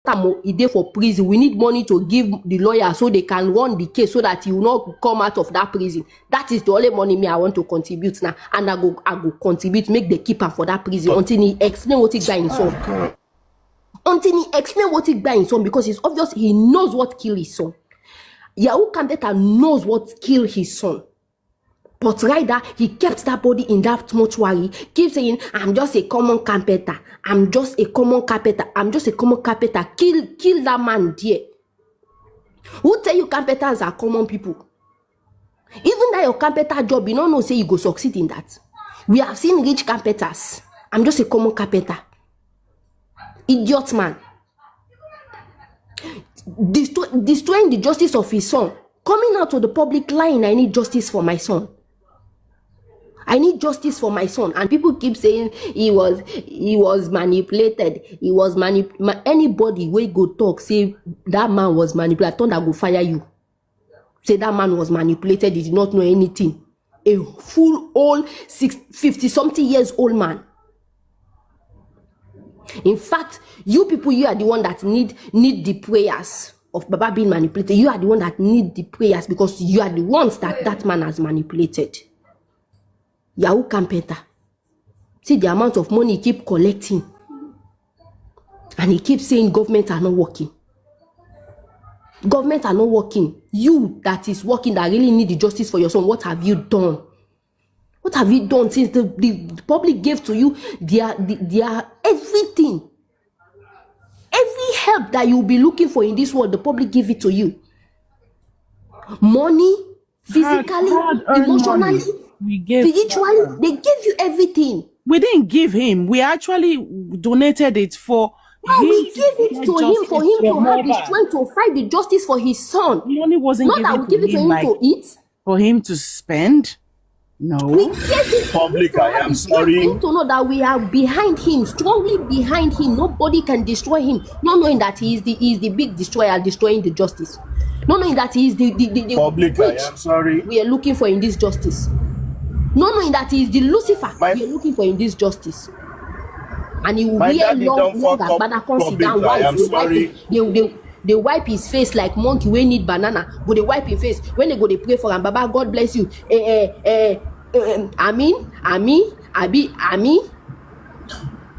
day for prison. We need money to give the lawyer so they can run the case so that he will not come out of that prison. That is the only money me I want to contribute now, and I go contribute, make the keeper for that prison until he explain what he got in son. Until he explain what he got in son, because it's obvious he knows what killed his son. Yahoo Kambeta knows what killed his son. But rather, he kept that body in that mortuary, keep saying, I'm just a common carpenter. I'm just a common carpenter. I'm just a common carpenter. Kill that man there. Who tell you carpenters are common people? Even that your carpenter job, you don't know, say you go succeed in that. We have seen rich carpenters. I'm just a common carpenter. Idiot man. Destroying the justice of his son. Coming out to the public line, I need justice for my son. I need justice for my son. And people keep saying he was manipulated. He was anybody will go talk, say that man was manipulated. I thought I go fire you. Say that man was manipulated. He did not know anything. A full old 50-something years old man. In fact, you people, you are the one that need the prayers of Baba being manipulated. You are the one that need the prayers, because you are the ones that man has manipulated. Yahoo Campeta. See the amount of money he keep collecting. And he keeps saying government are not working. Government are not working. You that is working, that really need the justice for your son, what have you done? What have you done since the public gave to you their everything? Every help that you'll be looking for in this world, the public give it to you. Money, physically, emotionally, spiritually, they give you everything. We didn't give him. We actually donated it for him. We gave it to him for him to have the strength to fight the justice for his son. Money wasn't not that we give it to him like, to eat. For him to spend. No. We gave it public. I am sorry. To know that we are behind him, strongly behind him. Nobody can destroy him. Not knowing that he is the big destroyer, destroying the justice. Not knowing that he is the public. I am sorry. We are looking for in this justice. Not knowing that he is the Lucifer we are looking for in this justice. And he will be a long that comes sit down. I am sorry. They wipe his face like monkey when need banana, but they wipe his face when they go they pray for him. Baba, God bless you. Amin.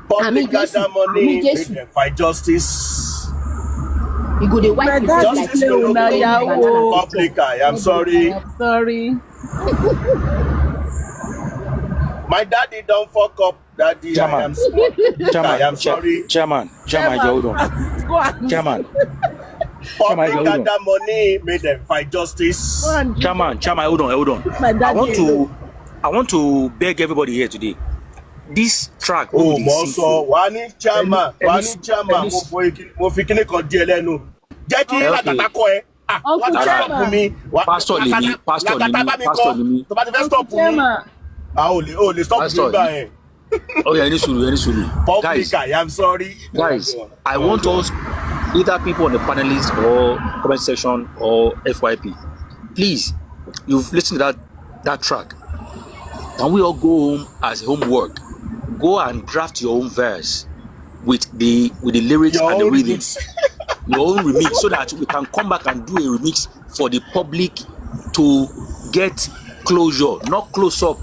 Public gather money, fight justice. You go they wipe his face like public. I am sorry. I'm sorry. My daddy don't fuck up. Daddy, Chairman. I am sorry. Chairman, hold on. Chairman. Public gather money, made them fight justice. Chairman, hold on. I want to beg everybody here today. This track. Oh, Moso, wani chairman, mo fi kini kan di elenu. Jẹ́ kí lagata ko ẹ. Uncle Chairman. Pastor Limi. Tó bá ti fẹ́ stop mi. Only stop me by. Oh yeah, any suru. Guys, I am sorry. Guys, I want us, either people on the panelists or comment section or FYP, please, you've listened to that track. Can we all go home as homework? Go and draft your own verse with the lyrics and the rhythm. Your own remix, so that we can come back and do a remix for the public to get closure, not close up.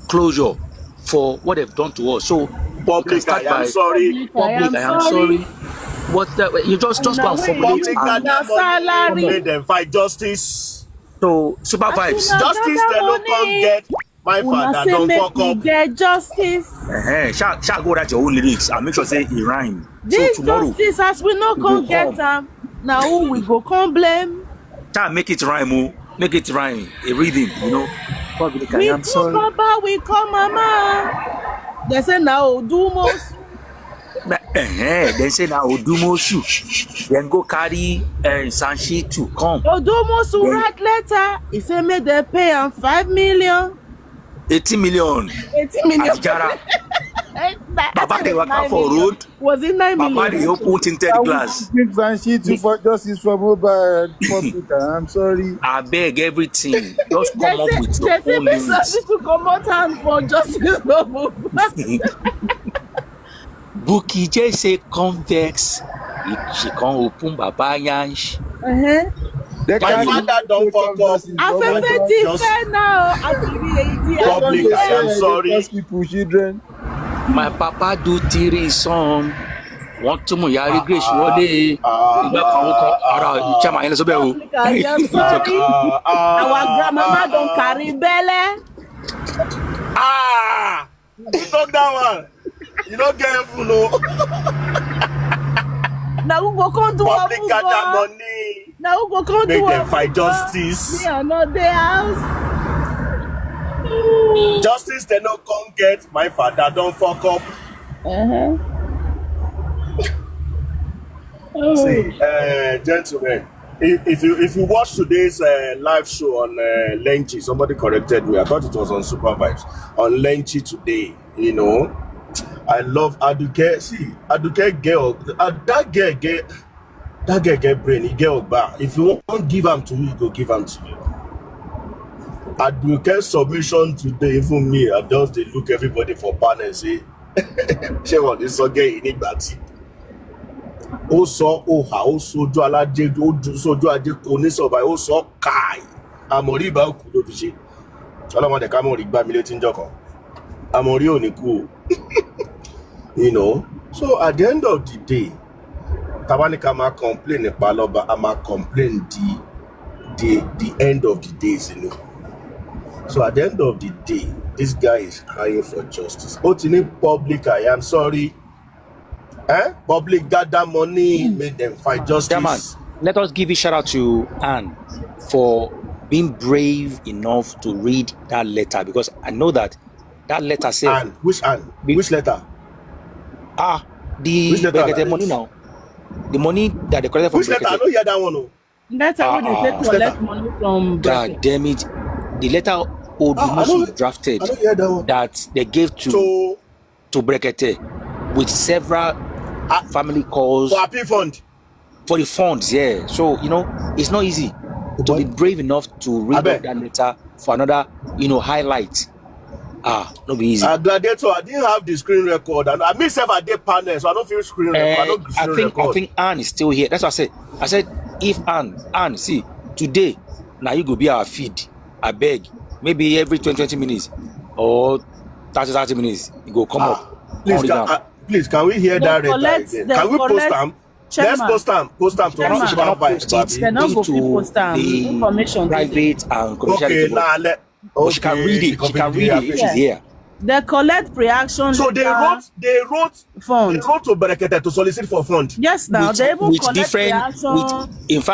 Closure for what they've done to us. So public, I am sorry. Public, I am sorry. What you just go and formulate and made them fight justice. So super vibes. Justice they don't come get. My father don't fuck up. Get justice. Shall go write your own lyrics and make sure say it rhyme. This so tomorrow, justice as we not come get them. Now who we go come blame? Shall make it rhyme. Make it rhyme. A rhythm, you know. Public, I am sorry. Papa, we come, Mama. They say now Odumos. They say now Odumos. Then go carry Sanshi to come. Odumos will write letter. He say make they pay him 5 million. 80 million. 80 million. Baba they work for road. Was it 9 million? Baba they open tinted glass. Sanshi to for justice for Mohbad. Public, I'm sorry. I beg everything. Just come up with your own lyrics. They say to come out and for justice for Mohbad. Buki J say convex. She can't open Baba Yansh. They My can't father even don't take fuck up. justice. Afẹ́fẹ́ ti Just- fẹ́ náà àti rí èyí tí a Public, I am sorry. Because people, children. My papa do three son. Want to Yari Grace wọlé. Ìgbà kan ó kọ ara chairman yẹn lọ sọ́bẹ̀ o. Public, I am sorry. Our grandmama don carry belle. You talk that one. You don't get it, no. Na who go come do Public am gather for? money. Na who go come Make do them am fight for? justice. Me I no dey house. Justice they no come get. My father don't fuck up. See, gentlemen, if you watch today's live show on Lenchi, somebody corrected me. I thought it was on Super Vibes on Lenchi today. You know, I love Aduke. See, Aduke girl, that girl get brain. He get back. If you won't give him to you, go give him to you. Aduke's submission today, even me, I just dey look everybody for panel and say, "Ṣé wọ́n ní sọ gẹ́ yìí nígbà tí?" Ó sọ òhà ó sojú aládé ó sojú adé kò ní sọ̀bà ó sọ káì àmọ̀rí ìbá òkú ló fi ṣe ọlọ́mọdé ká mọ̀ rí gbá mi létí ń jọkàn àmọ̀rí ò ní kú o. You know, so at the end of the day tabanika máa complain nípa lọ́ba a máa complain the end of the days, you know. So at the end of the day this guy is crying for justice. Ó ti ní public I am sorry. Public gather money, make them fight justice. Yeah, man. Let us give a shout out to Anne for being brave enough to read that letter, because I know that letter says. Anne, which Anne? Which letter? The Which letter? money now. The money that they collected from Which letter? I don't hear that one. Oh. That's how they take collect money from. God damn it! The letter Odumosu drafted I don't hear that one. that they gave to Brekete with several family calls For happy fund. for the funds. Yeah, so you know it's not easy to be brave enough to read out that letter for another, highlight. No be easy. Gladiator, I didn't have the screen record, and I myself I did panel, so I don't feel screen record. I think Anne is still here. That's what I said. I said if Anne, see today now you go be our feed. I beg, maybe every 20 minutes or 30 minutes you go come up. Please, can we hear that letter again? Can we post them? Let's post them to cannot post it into the private and commercial. Okay, but she can read it. She can read it if she's here. They collect pre-action. So they wrote fund. They wrote to Berekete to solicit for fund. Yes, now they even with collect different, pre-action. with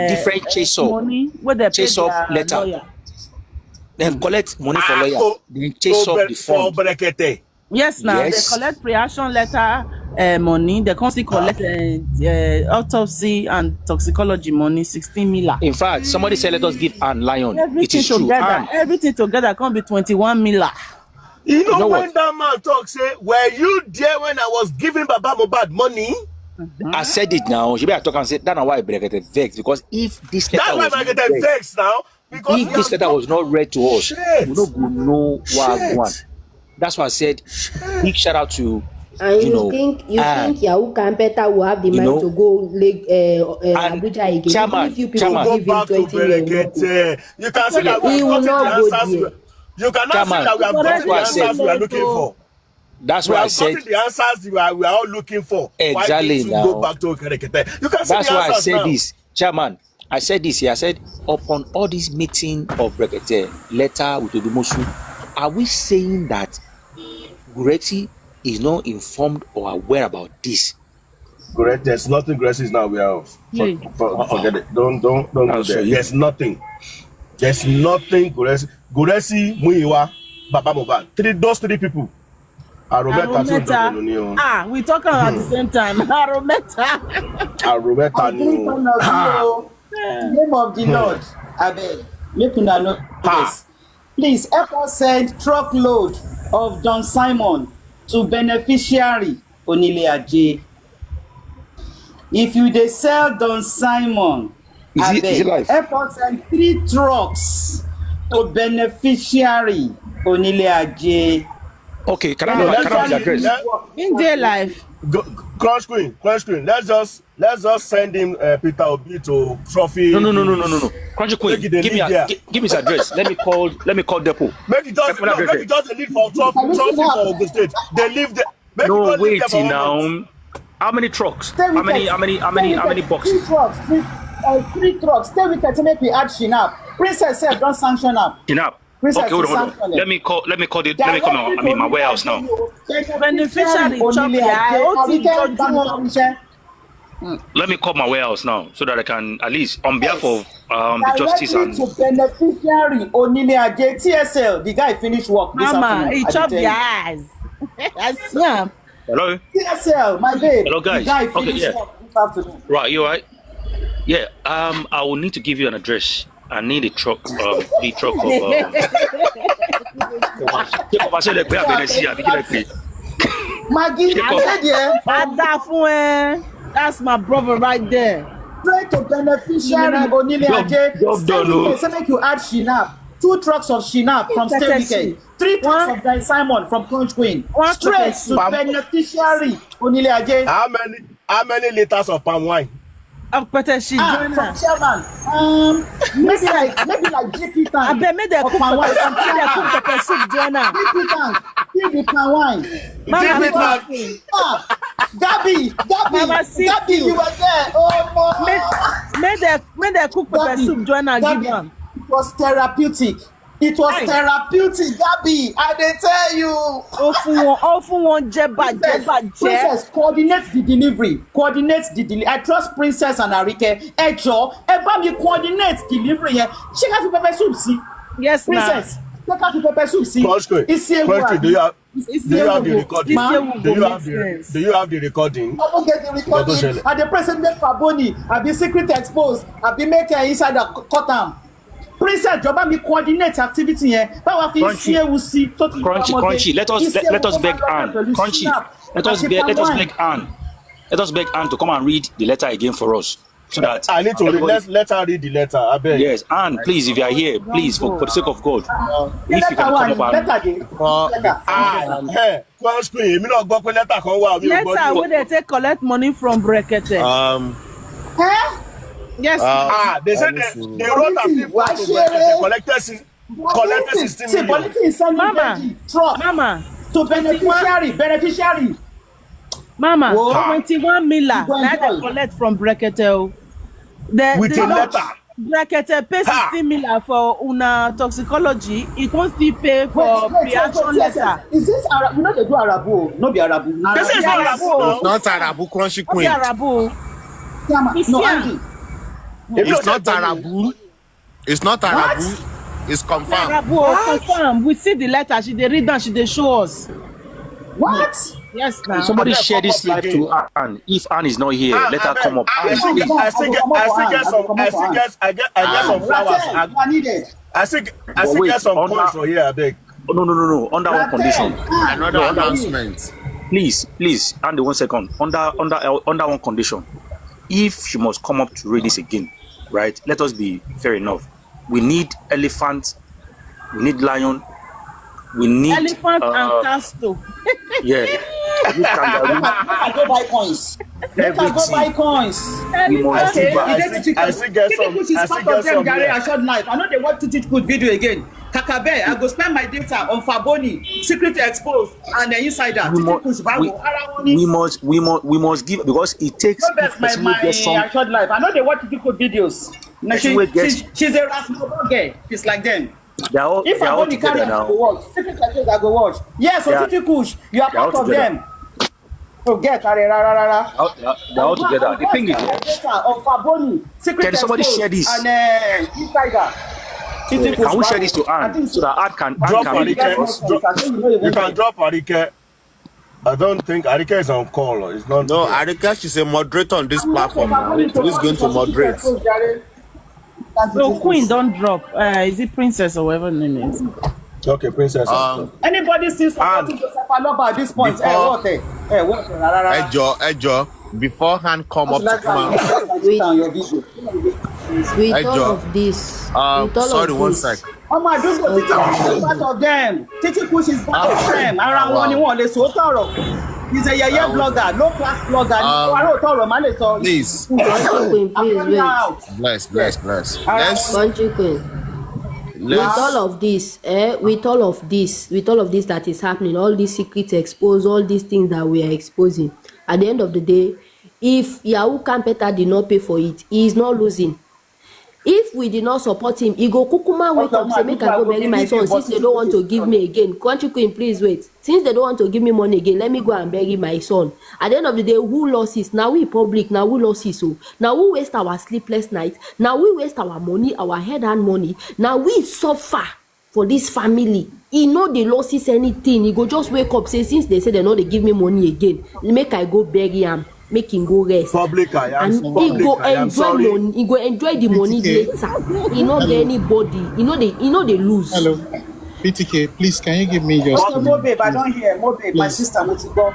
different chase up letter. Lawyer. Then collect money for lawyer. Then chase up the fund. For Berekete. Yes, now they collect pre-action letter money. They constantly collect autopsy and toxicology money, 16 million. In fact, somebody said let us give Anne Lion. It is true. Everything together can be 21 million. You know when what? that man talk say, were you there when I was giving Baba Mohbad money? I said it now. She better talk and say that's why Berekete vexed, because if this letter That's why I get vexed now. Because if this letter was not read to us, we don't know what I want. That's why I said big shout out to and you think Yahoo Campeta will have the mind to go Abuja again? Chairman, if you people give him 20 million, you can see that he will not go there. You cannot say that we have gotten the answers we are looking for. That's why I said the answers we are all looking for. Exactly. Why go back to Berekete? You can see that's the why I said now. this, Chairman. I said this here. I said upon all this meeting of Berekete letter with Odumosu, are we saying that Gureti is not informed or aware about this? Correct. There's nothing Gureti is not aware of. Forget it. Don't go there. There's nothing. There's nothing Guresi, Muiwa, Baba Mohbad. Those three people. Arometa. We talking at the same time. Arometa. Name of the Lord. Abel. Make una know this. Please help us send truckload of Don Simon to beneficiary Onile Aje. If you dey sell Don Simon, is it live? Help us send 3 trucks to beneficiary Onile Aje. Okay, can I have the address? In their life. Crunch Queen. Let's just send him Peter Obi to trophy. No. Crunchy Queen, give me his address. Let me call Depo. Make it just leave for trophy for Ogun State. They leave the. No, wait now. How many trucks? How many boxes? Three trucks. Stay with us to make we add Shinap. Princess said don't sanction up. Shinap. Princess, Okay, hold on. Let me call my warehouse now. Beneficiary Let me call my warehouse now so that I can at least on behalf of the justice and to beneficiary Onile Aje TSL. The guy finished work this Mama, afternoon. he chopped your eyes. That's yeah. hello. TSL, my babe. Hello, guys. The guy Okay, finished yeah. work this afternoon. Right, you alright? Yeah. I will need to give you an address. I need a truck. The truck of. Maggie, I said yeah. That's my brother right there. Straight to beneficiary Onile Aje. Job Say make you add Shinap. 2 trucks of Shinap from Stay Weekend. 3 trucks of Guy Simon from Crunch Queen. Straight to beneficiary Onile Aje. How many liters of palm wine? From Chairman. Maybe like JP I tank. bet me they cook pepper soup, Joanna. JP tank. Give the palm wine. JP tank. Gabby, you were there. Oh no. May they cook pepper Gabby, soup, Joanna, give them. It was therapeutic. Therapeutic, Gabby. I dey tell you. All for one jeba. Princess, coordinate the delivery. I trust Princess and Arike. Ejo, mi coordinate delivery here. Check out the pepper soup, see. Yes, Princess. Check out the pepper soup, see. Question. Do you have the recording? Do you have the recording? I don't get the recording. And the president Faboni, I be secret exposed. I be make inside the cotton. Princess, Joba me coordinate activity here. Crunchy. Let us beg Anne. Crunchy. Let us beg Anne. Let us beg Anne to come and read the letter again for us. So that I need to let her read the letter. I beg. Yes, Anne, please, if you are here, please, for the sake of God, if you can come up and Crunch Queen, me not go for letter kan wa. Letter where they take collect money from Brekete. Yes. They said they wrote a people to collected 16 million. Mama. To beneficiary. Mama, Whoa. 21 miller that they collect from Brekete. With a letter. Brekete pay 16 miller for una toxicology. It won't still pay for reaction letter. Is this Arab? You know they do Arabu. No be Arabu. This is not Arabu. It's not Arabu, Crunchy Queen. Arabu. No, Andy. It's not Arabu. It's not Arabu. It's confirmed. Arabu, confirm. We see the letter. She they read and she they show us. What? Yes, now. somebody share this live to Anne. If Anne is not here, let her come up. I still get some flowers. I still get some coins for here, I beg. No. Under one condition. Another announcement. Please, Andy, 1 second. Under one condition. If she must come up to read this again, right? Let us be fair enough. We need elephant, we need lion, we need elephant and castle. Yeah. I go buy coins. We must I still get some. I short life. I know they want to teach good video again. Kakabe, I go spend my data on Faboni, Secret Exposed, and the Insider. We must give because it takes. My short life. I know they want to do good videos. Now she's a Rasmus girl. She's like them. They're all together now. Secret Exposed, I go watch. Yes, so Titi Kush, you are part of them. Forget, they're all together. The thing is, on Faboni, Secret can somebody share this? And Insider. Can we share this to Anne so that Anne can drop read it? You can drop Arike. I don't think Arike is on call. It's not. No, Arike, she's a moderator on this platform now. Who's going to moderate? So Queen don't drop. Is it Princess or whatever name is? Okay, Princess. Anybody still supporting Joseph Aloba at this point? Ejo, before hand come up to come out. With all of this. Sorry, 1 sec. Oh my God, part of them. Titi Kush is part of them. Around one, they so thorough. He's a yeye blogger, low class blogger. Please. Country queen, please I'm wait. out. Bless. Country queen. With all of this, with all of this that is happening, all these secrets exposed, all these things that we are exposing, at the end of the day, if Yahoo Campeta did not pay for it, he is not losing. If we did not support him, he go kukuma wake up say make I go bury my son since they don't want to give me again. Country queen, please wait. Since they don't want to give me money again, let me go and bury my son. At the end of the day, who losses? Now we public, now we losses. So now we waste our sleepless nights. Now we waste our money, our head-earned money. Now we suffer for this family. He know the losses anything. He go just wake up say since they say they know they give me money again, make I go bury him. Make him go rest. Public, and he go enjoy money. He go enjoy the money later. He not get anybody. He know they lose. Hello, PTK, please can you give me just? Okay, Mohbad, I don't hear. Mohbad, my sister, what's it go?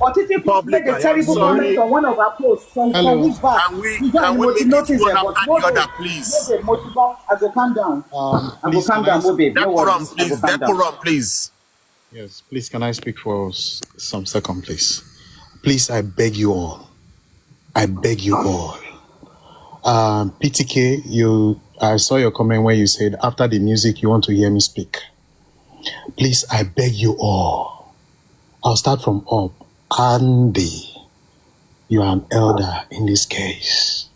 But if you Public, make a terrible comment on one of our posts from weeks back, Can we you don't make it notice one it. after But the other, Mohbad, please? Mohbad, I go calm down. I go Please, calm can I down, Mohbad. No Decorum, worries. I please. go calm down. Decorum, please. Yes, please can I speak for some second, please? Please, I beg you all. I beg you all. PTK, I saw your comment where you said after the music you want to hear me speak. Please, I beg you all. I'll start from up. Andy, you are an elder in this case.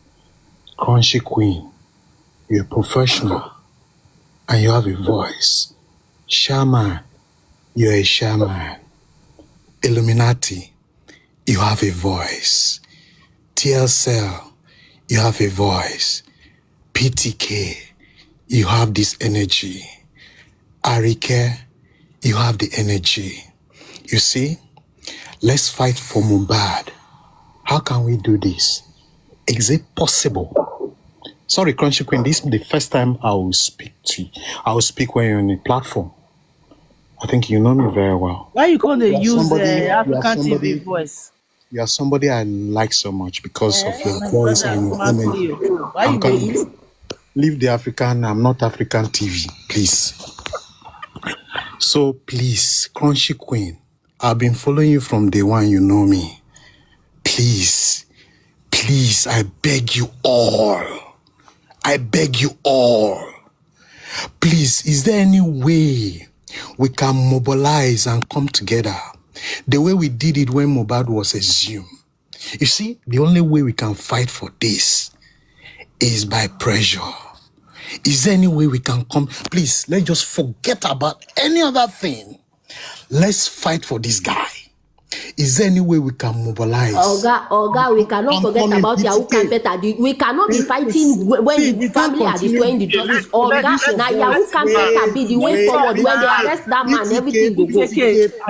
Crunchy Queen, you're a professional and you have a voice. Shaman, you're a shaman. Illuminati, you have a voice. TLCell, you have a voice. PTK, you have this energy. Arike, you have the energy. You see, let's fight for Mohbad. How can we do this? Is it possible? Sorry, Crunchy Queen, this is the first time I will speak to you. I will speak when you're on a platform. I think you know me very well. Why you gonna use you are African somebody- TV voice? You are somebody I like so much because of your voice and your energy. Why you I'm dey coming. use? Leave the African, I'm not African TV, please. So please, Crunchy Queen, I've been following you from day one, you know me. Please, I beg you all. I beg you all. Please, is there any way we can mobilize and come together the way we did it when Mohbad was exhumed? You see, the only way we can fight for this is by pressure. Is there any way we can come? Please, let's just forget about any other thing. Let's fight for this guy. Is there any way we can mobilize? Oga, we cannot forget about Yahoo Campeta. We cannot be fighting when the family are destroying the justice. Oga, now Yahoo Campeta be the way forward. When they arrest that man, everything go go.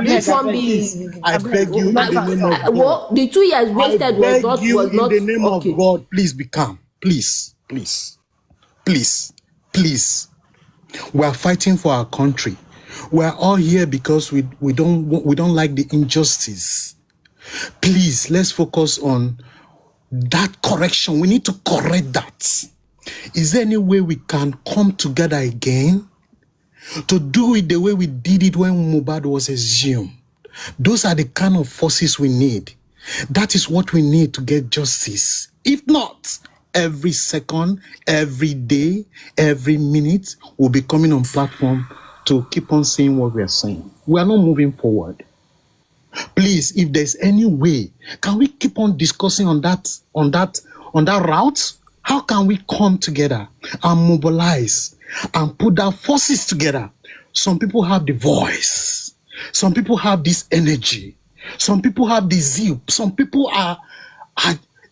This one be. I beg you in the name of God. Well, the 2 years wasted was not in the name okay. of God. Please be calm. Please. We are fighting for our country. We are all here because we don't like the injustice. Please, let's focus on that correction. We need to correct that. Is there any way we can come together again to do it the way we did it when Mohbad was exhumed? Those are the kind of forces we need. That is what we need to get justice. If not, every second, every day, every minute, we'll be coming on platform to keep on saying what we are saying. We are not moving forward. Please, if there's any way, can we keep on discussing on that route? How can we come together and mobilize and put our forces together? Some people have the voice. Some people have this energy. Some people have the zeal. Some people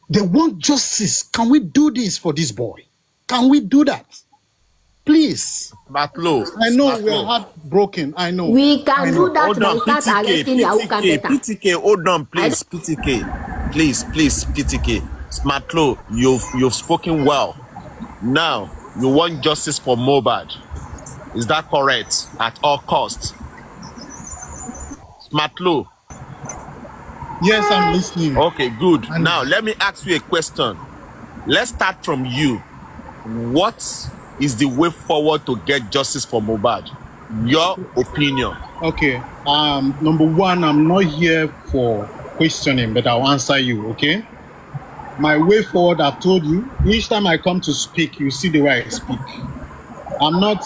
they want justice. Can we do this for this boy? Can we do that? Please. Matlo. I know we are heartbroken. I know. We can do that Hold on, by start arresting Yahoo Campeta. PTK, hold on, please, PTK. Please, PTK. Matlo, you've spoken well. Now, you want justice for Mohbad. Is that correct? At all costs. Matlo. Yes, I'm listening. Okay, good. Now, let me ask you a question. Let's start from you. What is the way forward to get justice for Mohbad? Your opinion. Okay. Number one, I'm not here for questioning, but I'll answer you. Okay. My way forward, I've told you. Each time I come to speak, you see the way I speak. I'm not.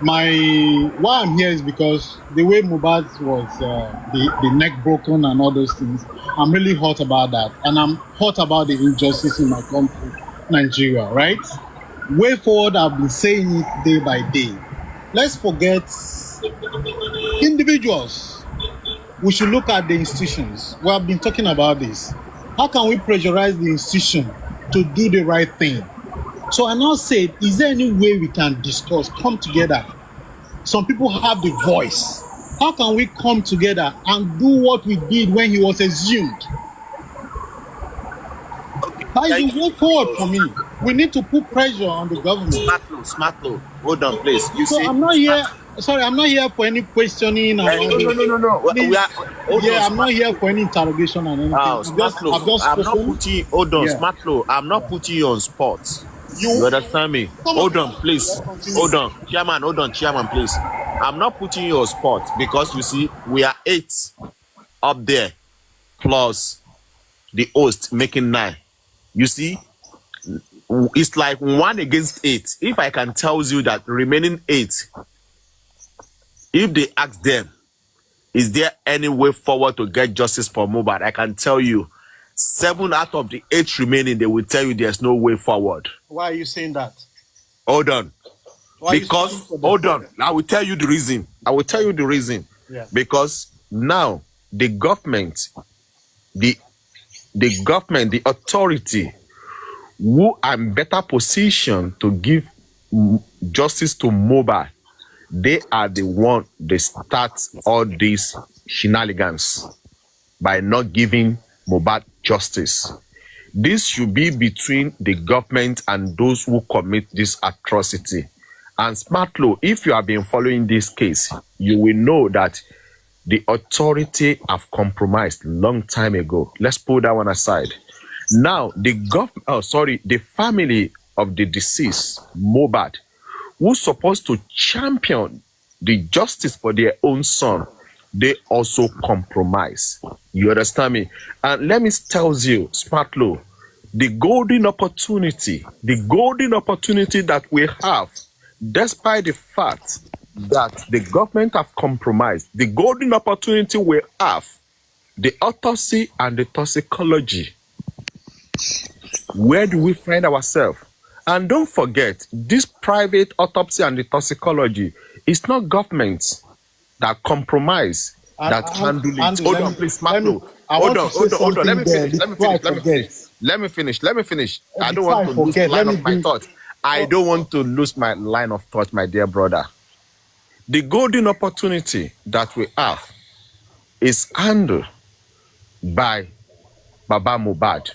Why I'm here is because the way Mohbad was the neck broken and all those things. I'm really hot about that, and I'm hot about the injustice in my country, Nigeria. Right. Way forward, I've been saying it day by day. Let's forget individuals. We should look at the institutions. We have been talking about this. How can we pressurize the institution to do the right thing? So I now said, is there any way we can discuss, come together? Some people have the voice. How can we come together and do what we did when he was exhumed? That is the way forward for me. We need to put pressure on the government. Smart law. Hold on, please. You So see, I'm not here. Sorry, I'm not here for any questioning. No. Please, Hold on, I'm not here for any interrogation and anything. Oh, smart law. I'm not putting. Hold on, Yeah. smart law. I'm not putting you on spot. You understand me? Hold on, please. Hold on, chairman. Hold on, chairman, please. I'm not putting you on spot because you see, we are 8 up there, plus the host making 9. You see, it's like 1 against 8. If I can tell you that remaining 8, if they ask them, is there any way forward to get justice for Mohbad? I can tell you, 7 out of the 8 remaining, they will tell you there's no way forward. Why are you saying that? Hold on. Why Because, hold on, I will tell you the reason. Yeah. Because now, the government, the authority, who are in better position to give justice to Mohbad, they are the one they start all these shenanigans by not giving Mohbad justice. This should be between the government and those who commit this atrocity. And smart law, if you have been following this case, you will know that the authority have compromised long time ago. Let's put that one aside. Now, the family of the deceased, Mohbad, who's supposed to champion the justice for their own son, they also compromise. You understand me? And let me tell you, smart law, the golden opportunity that we have, despite the fact that the government have compromised, the golden opportunity we have, the autopsy and the toxicology. Where do we find ourselves? And don't forget, this private autopsy and the toxicology is not government that compromise, that handle it. Hold on, please, smart law. Hold on. Let me finish. I don't want to lose the line of my thought. I don't want to lose my line of thought, my dear brother. The golden opportunity that we have is handled by Baba Mohbad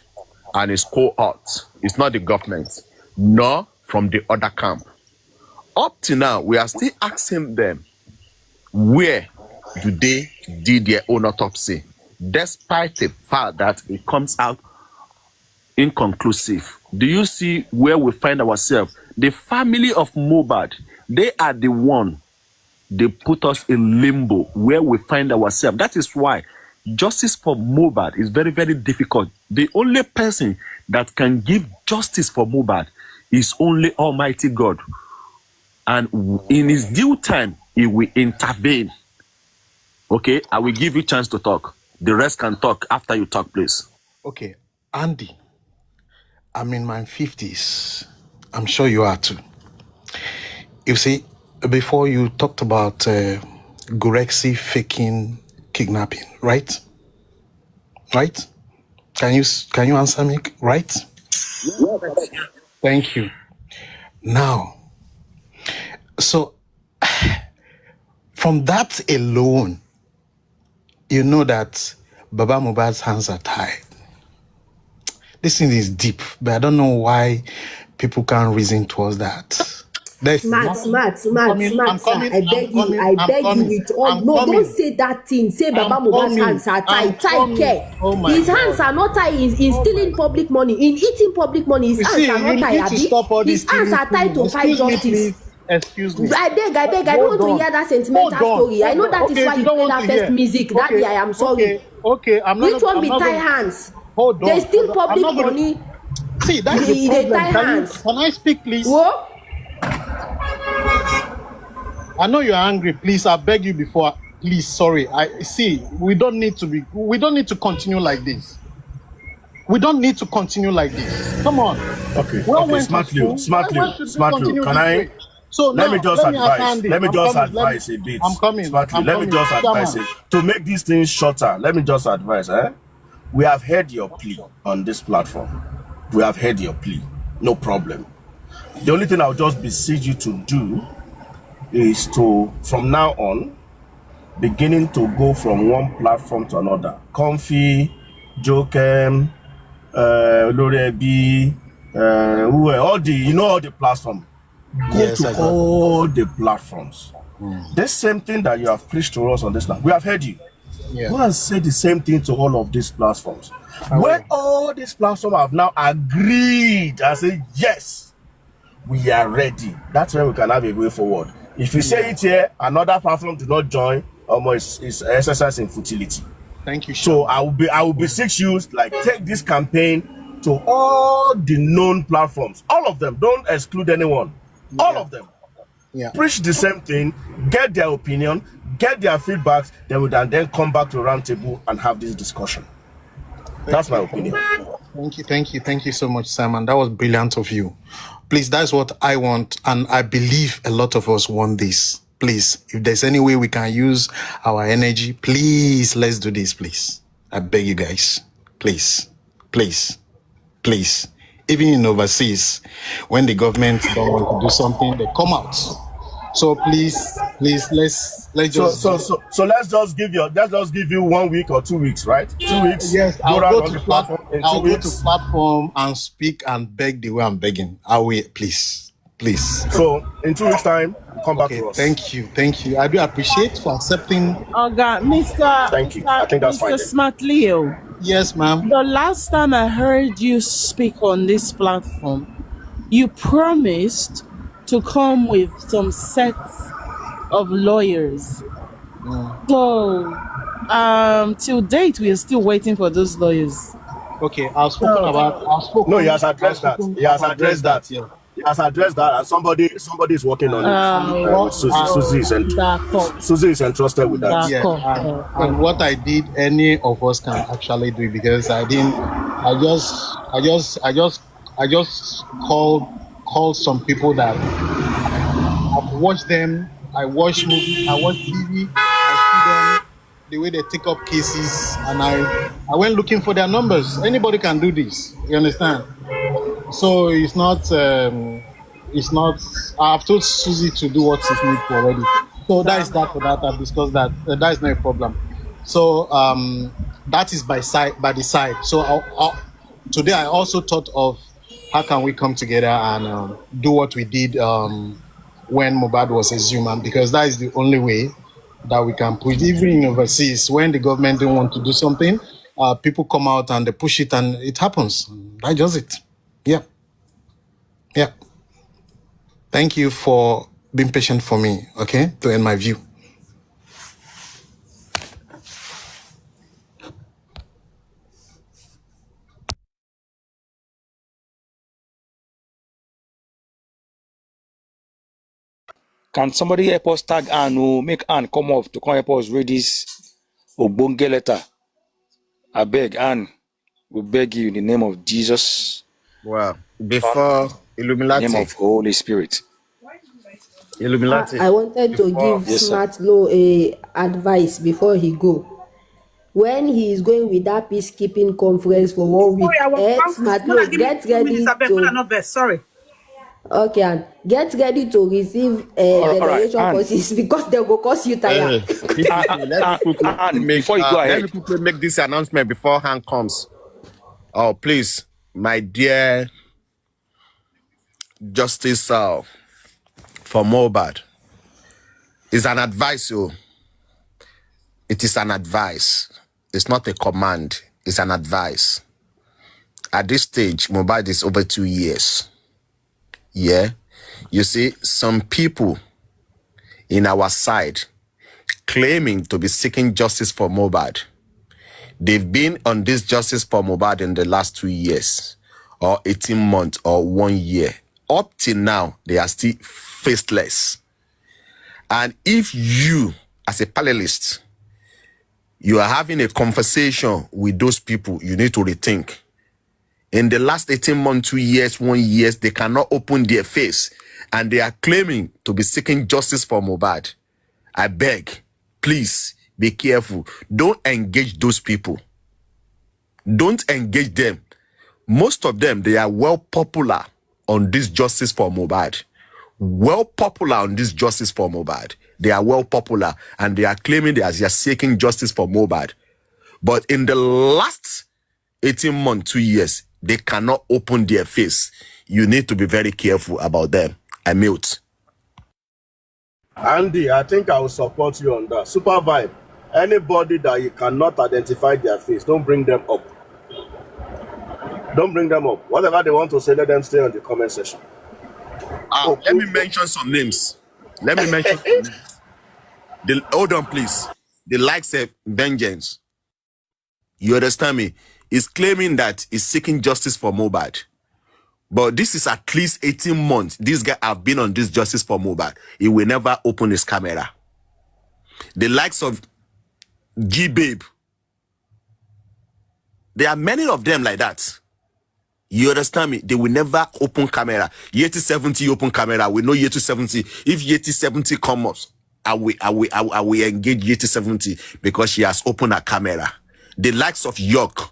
and his cohort. It's not the government, nor from the other camp. Up to now, we are still asking them, where do they do their own autopsy? Despite the fact that it comes out inconclusive. Do you see where we find ourselves? The family of Mohbad, they are the one, they put us in limbo where we find ourselves. That is why justice for Mohbad is very, very difficult. The only person that can give justice for Mohbad is only Almighty God. And in his due time, he will intervene. Okay, I will give you a chance to talk. The rest can talk after you talk, please. Okay, Andy, I'm in my 50s. I'm sure you are too. You see, before you talked about Gurexi faking kidnapping, right? Right? Can you answer me? Right? Thank you. Now, so from that alone, you know that Baba Mohbad's hands are tied. This thing is deep, but I don't know why people can't reason towards that. Smart, sir. I beg you with all. No, don't say that thing. Say Baba Mohbad's hands are tied. Tied care. Oh His hands are not tied in stealing public money, in eating public money. His hands are not tied. His hands are tied to fight justice. Excuse me. I beg, I don't Hold want to on. hear that sentimental Hold on. story. I know that is Okay, why if you you don't play want that to first hear. music. That Okay, day, I am sorry. okay. I'm not. Which one I'm be not tie gonna. hands? Hold They on. still I'm public not gonna. money. See, that is the They problem. tie hands. Can I speak, please? Whoa. I know you're angry. Please, I beg you before. Please, sorry. I see. We don't need to continue like this. We don't need to continue like this. Come on. Okay, We all okay, went to smart Lou, school. smart Why Lou, should we smart Lou. continue Can this I? way? So Let me now, just let me ask advise. Andy. Let me I'm just coming. advise a bit. I'm coming. Smartly. I'm Let me coming. just advise Chairman. it. To make these things shorter, let me just advise. We have heard your plea on this platform. We have heard your plea. No problem. The only thing I'll just beseech you to do is to, from now on, beginning to go from one platform to another. Comfy, Jokem, Lorebi, all the platforms. Go Yes, to I got it. all the platforms. The same thing that you have preached to us on this land. We have heard you. Yeah, Go and say the same thing to all of these platforms. I When will. all these platforms have now agreed and say, yes, we are ready, that's when we can have a way forward. If you say it here, another platform do not join, it's exercise in futility. Thank you, So Chairman. I will beseech you, like, take this campaign to all the known platforms. All of them. Don't exclude anyone. All Yeah, of them. yeah. Preach the same thing, get their opinion, get their feedbacks, then we can then come back to a round table and have this discussion. That's my opinion. Thank you so much, Simon. That was brilliant of you. Please, that's what I want, and I believe a lot of us want this. Please, if there's any way we can use our energy, please, let's do this, please. I beg you guys. Please, please, please. Even in overseas, when the government don't want to do something, they come out. So please, let's just So let's just give you 1 week or 2 weeks, right? 2 weeks. yes, Go around on the platform in 2 I'll go to weeks. platform and speak and beg the way I'm begging. I will, please. So in 2 weeks' time, come back Okay, to us. thank you. I do appreciate for accepting. Oga, Mr. Thank you. I think that's fine Mr. then. Smart Leo. Yes, ma'am. The last time I heard you speak on this platform, you promised to come with some sets of lawyers. So, till date, we are still waiting for those lawyers. Okay, I've spoken. No, he has addressed that. He has addressed that. Yeah. He has addressed that, and somebody is working on it. With Susie. D'accord. Susie is entrusted with that. Yeah, D'accord. and what I did, any of us can actually do it because I just called some people that I've watched them. I watch movies, I watch TV, I see them, the way they take up cases, and I went looking for their numbers. Anybody can do this, you understand? So it's not, I've told Susie to do what she's needed already. So that is that for that. I've discussed that. That is not a problem. So that is by the side. So today I also thought of how can we come together and do what we did when Mohbad was exhumed, because that is the only way that we can push. Even in overseas, when the government don't want to do something, people come out and they push it, and it happens. That does it. Yeah. Thank you for being patient for me. Okay, to end my view. Can somebody help us tag Anne or make Anne come up to come help us read this Ogbonge letter? I beg, Anne, we beg you in the name of Jesus, Well, before in the name Illuminati, of Holy Spirit. I wanted to give Yes, sir. Smart Law a advice before he go. When he is going with that peacekeeping conference for 1 week, Smart Law, get ready to. Sorry. Okay, and get ready to receive All right, generation Anne. courses because they will cost you tire. Anne, before you go let ahead, me quickly make this announcement before hand comes. Oh, please, my dear Justice for Mohbad, it's an advice. It is an advice. It's not a command. It's an advice. At this stage, Mohbad is over 2 years. Yeah. You see, some people in our side claiming to be seeking justice for Mohbad. They've been on this justice for Mohbad in the last 2 years, or 18 months, or 1 year. Up till now, they are still faceless. And if you, as a panelist, you are having a conversation with those people, you need to rethink. In the last 18 months, 2 years, 1 year, they cannot open their face, and they are claiming to be seeking justice for Mohbad. I beg, please be careful. Don't engage those people. Don't engage them. Most of them, they are well popular on this justice for Mohbad. Well popular on this justice for Mohbad. They are well popular, and they are claiming they are seeking justice for Mohbad. But in the last 18 months, 2 years, they cannot open their face. You need to be very careful about them. I mute. Andy, I think I will support you on that. Super vibe. Anybody that you cannot identify their face, don't bring them up. Don't bring them up. Whatever they want to say, let them stay on the comment section. Let me mention some names. Let me mention some names. Hold on, please. The likes of Vengeance. You understand me? Is claiming that he's seeking justice for Mohbad. But this is at least 18 months. This guy have been on this justice for Mohbad. He will never open his camera. The likes of G-Babe. There are many of them like that. You understand me? They will never open camera. Yeti 70 open camera. We know Yeti 70. If Yeti 70 comes, I will engage Yeti 70 because she has opened her camera. The likes of York.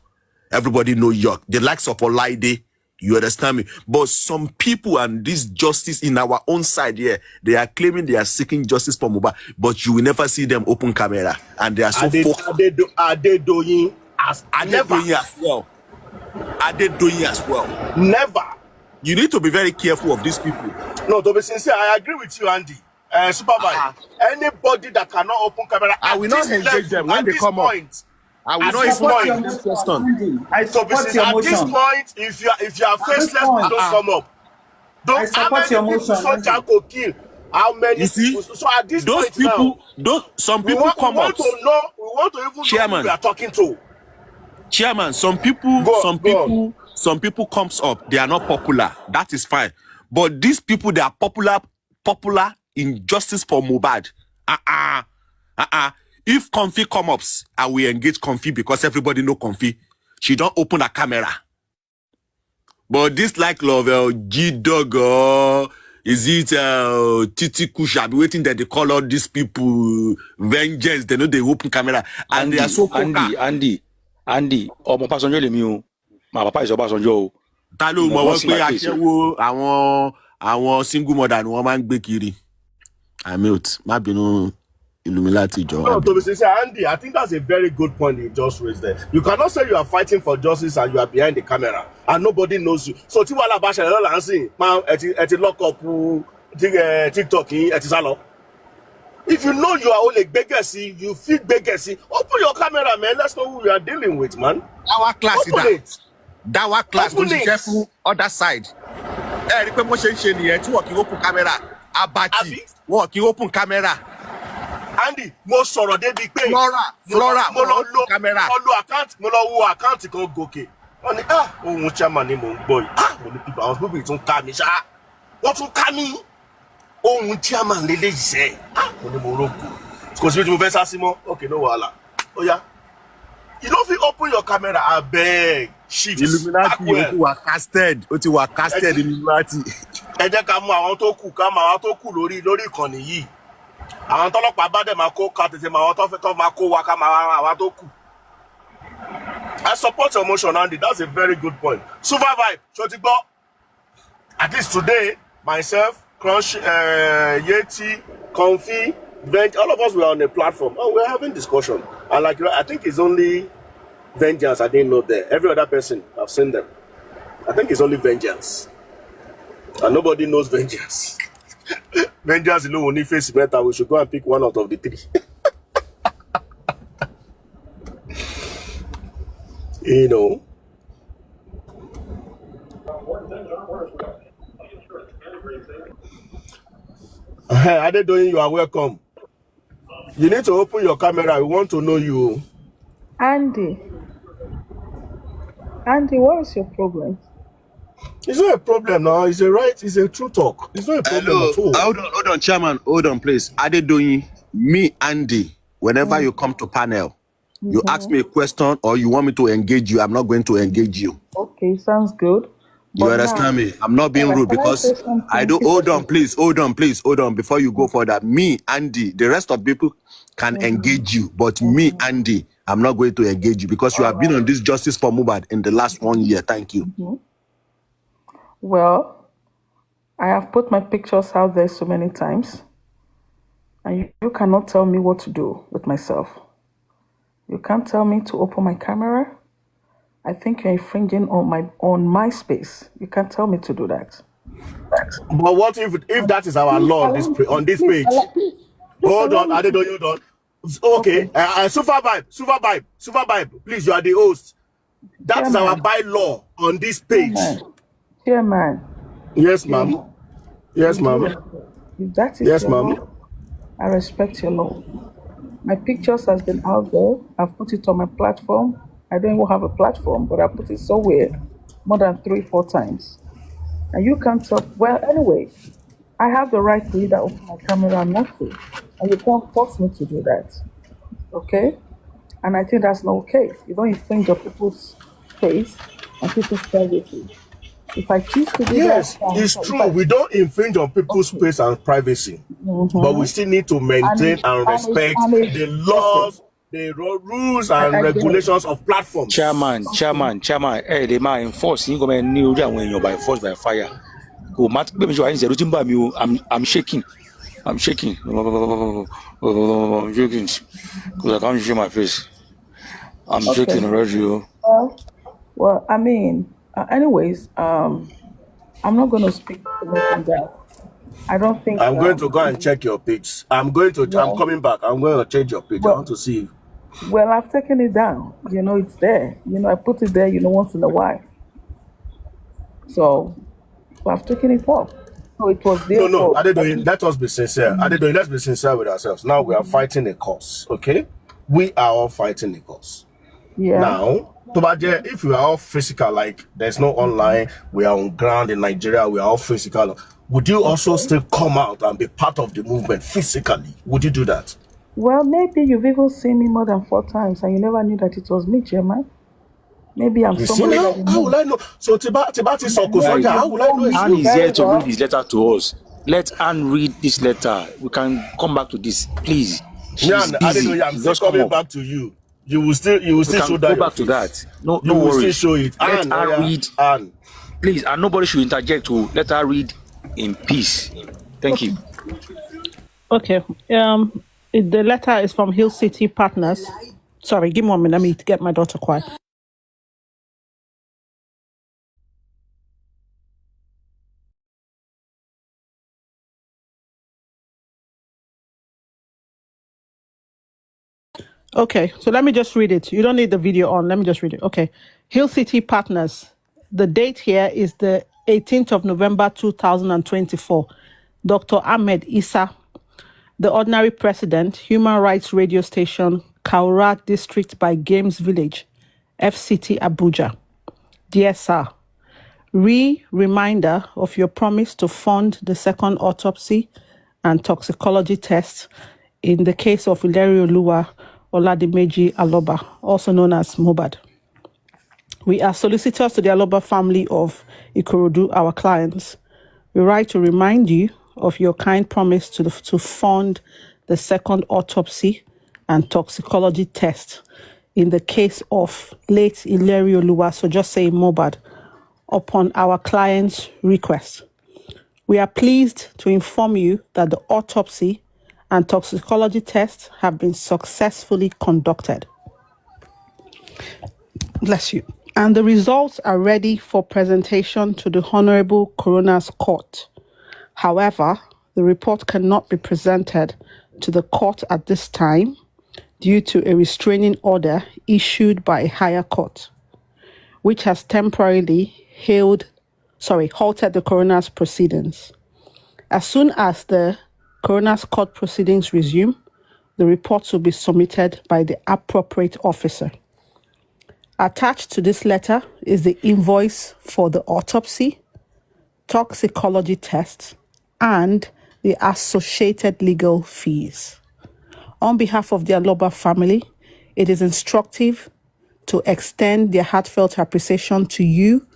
Everybody know York. The likes of Olaide. You understand me? But some people and this justice in our own side here, they are claiming they are seeking justice for Mohbad, but you will never see them open camera. And they are so focused. Are they doing as well? Are they doing as well? Never. You need to be very careful of these people. No, to be sincere, I agree with you, Andy. Supervisor, anybody that cannot open camera, I will not engage them when they come up. I will not support your engage this motion. I support your at this motion. point, if you are faceless, don't come up. I support your motion. So Jaco kill. How many? You see, people? So at this those point people, now, some people come up. We want to even Chairman, know who we are talking to. Chairman, some people comes up. They are not popular. That is fine. But these people, they are popular in justice for Mohbad. If Comfy come up, I will engage Comfy because everybody know Comfy. She don't open a camera. But this like love, G-Dog, is it Titi Kusha? I'll be waiting that they call all these people Vengeance. They know they open camera. And they are so Andy, ọmọ Ọbásanjọ́ lèmi o. My papa is Ọbásanjọ́ o. Ta ló mọ̀ wọ́n pé aṣẹ́wó àwọn single mother ni wọ́n máa ń gbé kiri. Amute, má bínú Illuminati jọ. No, to be sincere, Andy, I think that's a very good point you just raised there. You cannot say you are fighting for justice and you are behind the camera and nobody knows you. So tí wàhálà bá ṣẹlẹ̀ lọ́la ń sìn, máa ẹ ti lock up TikTok yín, ẹ ti sá lọ. If you know you are only Gbegesi, you feel Gbegesi, open your camera, man. Let's know who you are dealing with, man. Our class is open that. it. That our class Open to be it. careful other side. Ẹ rí pé mo ṣe ń ṣe nìyẹn tí wọ́n kì í open camera. Abati, Abi? wọ́n kì í open camera. Andy, mo sọ̀rọ̀ débi pé Flora, mo lọ lo camera. Mo lọ wo àkáǹtì kan gòkè. Wọ́n ní ohun chairman ni mò ń gbọ́ yìí. Mo ní people àwọn people tún ká mi ṣá. Wọ́n tún ká mi. Ohun chairman lélẹ́yìí sẹ́. Mo ní mo rògbò. Kò sí bí mo fẹ́ sá sí mọ́. Okay, no wahala. Ó yá. You don't fit open your camera, abeg. Shift. Illuminati ó ti wà casted. Ó ti wà casted Illuminati. Ẹ jẹ́ ká mú àwọn tó kù lórí ìkànnì yìí. Àwọn tọ́lọ́pàá bá dẹ̀ máa kó ká tètè máa wọ́n tó máa kó wa ká máa àwọn tó kù. I support your motion, Andy. That's a very good point. Super vibe, ṣó ti gbọ́? At least today, myself, Crunch, Yeti, Comfy, Venge, all of us were on a platform. Oh, we're having discussion. And like, I think it's only Vengeance I didn't know there. Every other person, I've seen them. I think it's only Vengeance. And nobody knows Vengeance. Vengeance alone only face better. We should go and pick one out of the three. You know. Adedoyin, you are welcome. You need to open your camera. We want to know you. Andy, what is your problem? It's not a problem now. It's a true talk. It's not a problem Hello, at all. hold on, Chairman. Hold on, please. Adedoyin, me, Andy, whenever you come to panel, you ask me a question or you want me to engage you, I'm not going to engage you. Okay, sounds good. You But understand now, me? I'm not being alright, rude can I say because I something? do. Hold on, please. Hold on. Before you go further, me, Andy, the rest of people can engage you, but me, Andy, I'm not going to engage you because you have been on this justice for Mohbad in the last 1 year. Thank you. Well, I have put my pictures out there so many times, and you cannot tell me what to do with myself. You can't tell me to open my camera. I think you're infringing on my space. You can't tell me to do that. But what if that is our law on this page? Hold on, Adedoyin, hold on. Okay, Super Vibe, please, you are the host. That is our bylaw on this page. Chairman. Yes, ma'am. Yes, ma'am. If that is Yes, your ma'am. law, I respect your law. My pictures has been out there. I've put it on my platform. I don't even have a platform, but I put it somewhere more than 3-4 times. And you can't tell. Well, anyway, I have the right to either open my camera or not to, and you can't force me to do that. Okay? And I think that's not okay. You don't infringe on people's space and people's privacy. If I choose to do Yes, that, it's true. We don't infringe on people's space and privacy, but we still need to maintain and respect the laws, the rules and regulations of platforms. Chairman, they might enforce. You go new by force by fire. Go mat. I'm shaking. I'm shaking because I can't show my face. I'm shaking already. Well, I mean, anyways, I'm not going to speak on that. I don't think. I'm going to go and check your page. I'm coming back. I'm going to change your page. I want to see. Well, I've taken it down. It's there. I put it there, once in a while. So I've taken it off. So it was there. No, Adedoyin, let us be sincere. Adedoyin, let's be sincere with ourselves. Now we are fighting a cause, okay? We are all fighting a cause. Yeah. Now, if we are all physical, like there's no online, we are on ground in Nigeria, we are all physical. Would you also still come out and be part of the movement physically? Would you do that? Well, maybe you've even seen me more than 4 times and you never knew that it was me, Chairman. Maybe I'm somebody. How will I know? So Tibati Soko, how will I know? Anne is here to read his letter to us. Let Anne read this letter. We can come back to this, please. She's busy. I'm still coming back to you. You will still show that. Go back to that. No you will worries. Still show it. Let her read. Anne. Please, and nobody should interject to let her read in peace. Thank you. Okay. The letter is from Hill City Partners. Sorry, give me 1 minute. Let me get my daughter quiet. Okay, so let me just read it. You don't need the video on. Let me just read it. Okay. Hill City Partners. The date here is the 18th of November, 2024. Dr. Ahmed Issa, the ordinary president, Human Rights Radio Station, Kaura District by Games Village, FCT Abuja. Dear Sir, reminder of your promise to fund the second autopsy and toxicology tests in the case of Ilerioluwa Oladimeji Aloba, also known as Mohbad. We are solicitors to the Aloba family of Ikorodu, our clients. We write to remind you of your kind promise to fund the second autopsy and toxicology test in the case of late Ilerioluwa, so just say Mohbad, upon our client's request. We are pleased to inform you that the autopsy and toxicology tests have been successfully conducted. Bless you. And the results are ready for presentation to the Honorable Coroner's Court. However, the report cannot be presented to the court at this time due to a restraining order issued by a higher court, which has temporarily halted the coroner's proceedings. As soon as the coroner's court proceedings resume, the reports will be submitted by the appropriate officer. Attached to this letter is the invoice for the autopsy, toxicology tests, and the associated legal fees. On behalf of the Aloba family, it is instructive to extend their heartfelt appreciation to you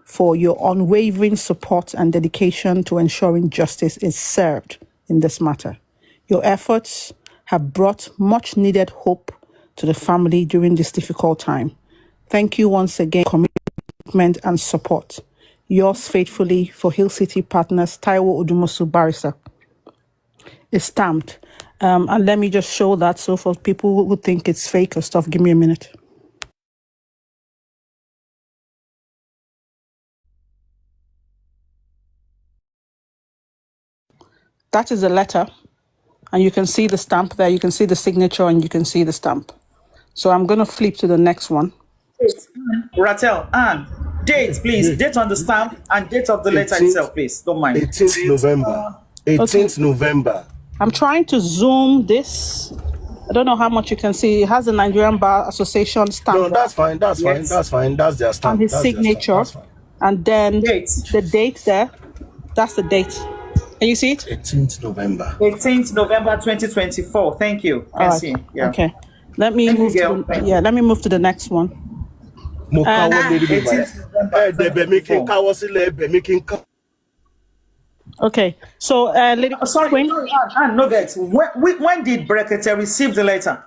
for your unwavering support and dedication to ensuring justice is served in this matter. Your efforts have brought much needed hope to the family during this difficult time. Thank you once again for your commitment and support. Yours faithfully for Hill City Partners, Taiwo Odumosu Barrister. It's stamped. And let me just show that. So for people who think it's fake or stuff, give me a minute. That is the letter. And you can see the stamp there. You can see the signature and you can see the stamp. So I'm going to flip to the next one. Ratel, Anne, date, please. Date on the stamp and date of the letter 18th itself, please. Don't mind. 18th November. 18th November. I'm trying to zoom this. I don't know how much you can see. It has the Nigerian Bar Association stamp. No, that's fine. That's fine. Yes. That's fine. That's their stamp. And his That's their stamp. signature. That's fine. And then Date. the date there. That's the date. Can you see it? 18th November. 18th November 2024. Thank you. All Can right. see. Yeah. Okay. Let me Thank you, move girl. to Thank the, let me move to the next one. Mo káwọ́ lérí bí 18th báyìí. November Ẹ̀ẹ́dẹ̀bẹ̀ mi kí n 2024. káwọ́ sílẹ̀ ẹ̀bẹ̀ mi kí n ká. Okay. So Lady Sorry, Queen, Anne, no vex. When did Brekete receive the letter?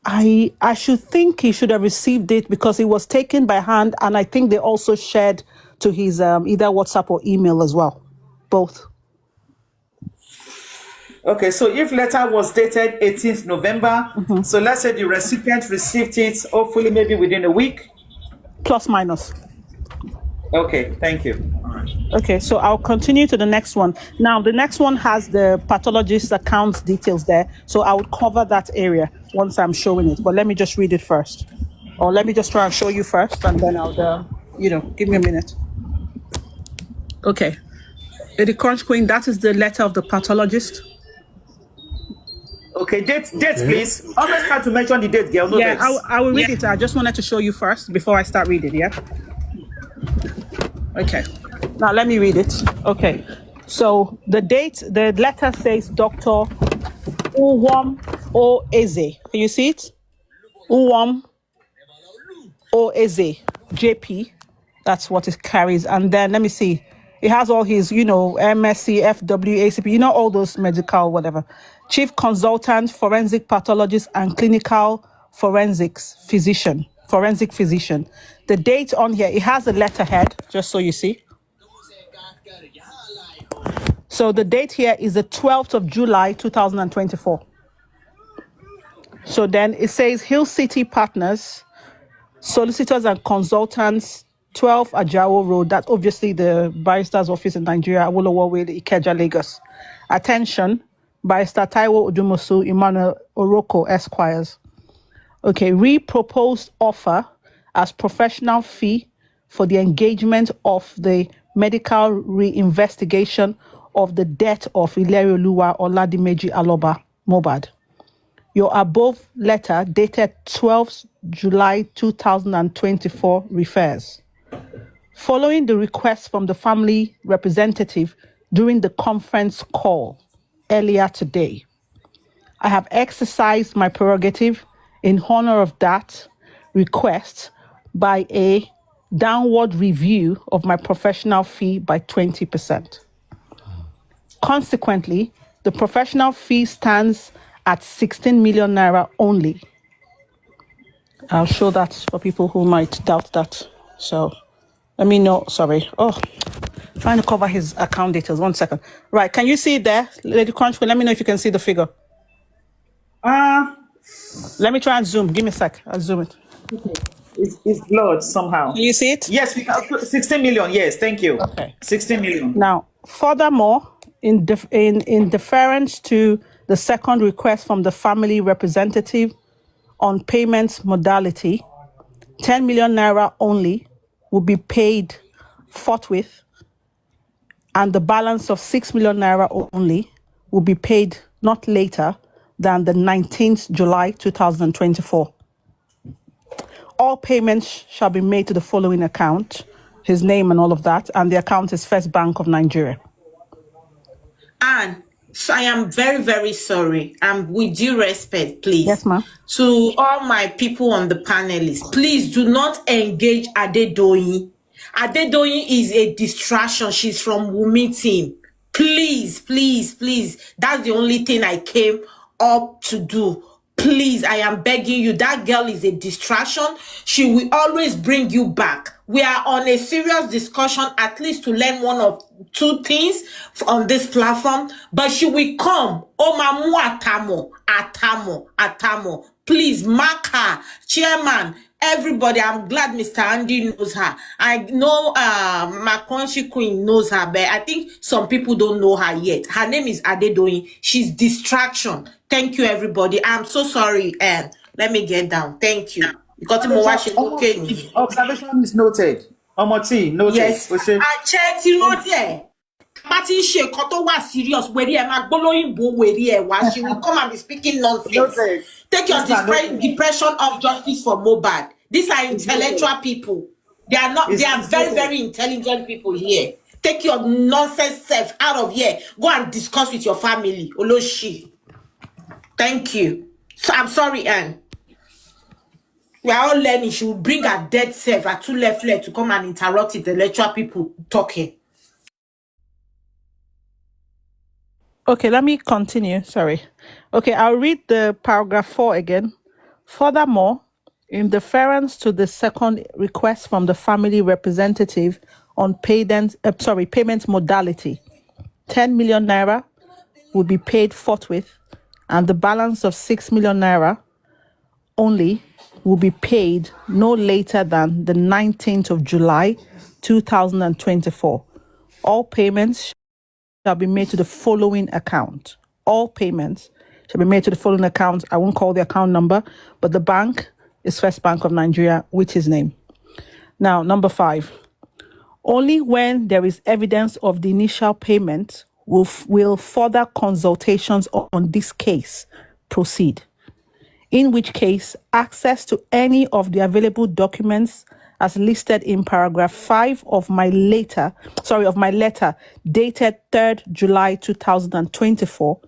I should think he should have received it because it was taken by hand, and I think they also shared to his either WhatsApp or email as well. Both. Okay, so if letter was dated 18th November, so let's say the recipient received it hopefully maybe within a week. Plus minus. Okay, thank you. All right. Okay, so I'll continue to the next one. Now, the next one has the pathologist account details there. So I will cover that area once I'm showing it. But let me just read it first. Or let me just try and show you first, and then I'll, give me a minute. Okay. Lady Crunch Queen, that is the letter of the pathologist. Okay, date, please. Always try to mention the date, girl. No Yeah, vex. I will read it. I just wanted to show you first before I start reading, yeah? Okay. Now let me read it. Okay. So the date, the letter says Dr. Uwam Oeze. Can you see it? Uwam Oeze, JP. That's what it carries. And then let me see. It has all his, MSc, FW, ACP, all those medical, whatever. Chief consultant, forensic pathologist, and clinical forensic physician. The date on here, it has a letterhead, just so you see. So the date here is the 12th of July, 2024. So then it says Hill City Partners, solicitors and consultants, 12 Ajawo Road. That's obviously the barrister's office in Nigeria, Awolowo Way, Ikeja, Lagos. Attention, Barrister Taiwo Odumosu, Emmanuel Oroko, Esquires. Okay, re-proposed offer as professional fee for the engagement of the medical re-investigation of the death of Ilerioluwa Oladimeji Aloba Mohbad. Your above letter dated 12th July 2024 refers. Following the request from the family representative during the conference call earlier today, I have exercised my prerogative in honor of that request by a downward review of my professional fee by 20%. Consequently, the professional fee stands at 16 million naira only. I'll show that for people who might doubt that. So let me know. Sorry. Oh, trying to cover his account details. 1 second. Right. Can you see it there? Lady Crunchfield, let me know if you can see the figure. Let me try and zoom. Give me a sec. I'll zoom it. It's blurred somehow. Can you see it? Yes, we can. 16 million. Yes, thank you. Okay. 16 million. Now, furthermore, in deference to the second request from the family representative on payment modality, 10 million naira only will be paid forthwith and the balance of 6 million naira only will be paid not later than the 19th July 2024. All payments shall be made to the following account, his name and all of that, and the account is First Bank of Nigeria. And so I am very, very sorry. And with due respect, please, Yes, ma'am. to all my people on the panelists, please do not engage Adedoyin. Adedoyin is a distraction. She's from Wumi team. Please, please, please. That's the only thing I came up to do. Please, I am begging you. That girl is a distraction. She will always bring you back. We are on a serious discussion, at least to learn one of two things on this platform. But she will come. Oh, mamu atamo. Please mark her, chairman. Everybody, I'm glad Mr. Andy knows her. I know Makonshi Queen knows her, but I think some people don't know her yet. Her name is Adedoyin. She's distraction. Thank you, everybody. I'm so sorry, and let me get down. Thank you. Because Observation is noted. Omoti, noted. yes, Oshe. I checked you know there. Martin she koto was serious where he magboloyinbo where she will come and be speaking nonsense. Noted. Take your Noted. depression of justice for Mohbad. These are intellectual people. They are not. They are very, very intelligent people here. Take your nonsense self out of here. Go and discuss with your family. Oloshi. Thank you. So I'm sorry, Anne. We are all learning. She will bring her dead self, her two left leg, to come and interrupt the intellectual people talking. Okay, let me continue. Sorry. Okay, I'll read the paragraph 4 again. Furthermore, in deference to the second request from the family representative on payment modality, 10 million naira will be paid forthwith, and the balance of 6 million naira only will be paid no later than the 19th of July 2024. All payments shall be made to the following account. All payments shall be made to the following account. I won't call the account number, but the bank is First Bank of Nigeria with his name. Now, number 5. Only when there is evidence of the initial payment will further consultations on this case proceed. In which case, access to any of the available documents as listed in paragraph 5 of my letter dated 3rd July 2024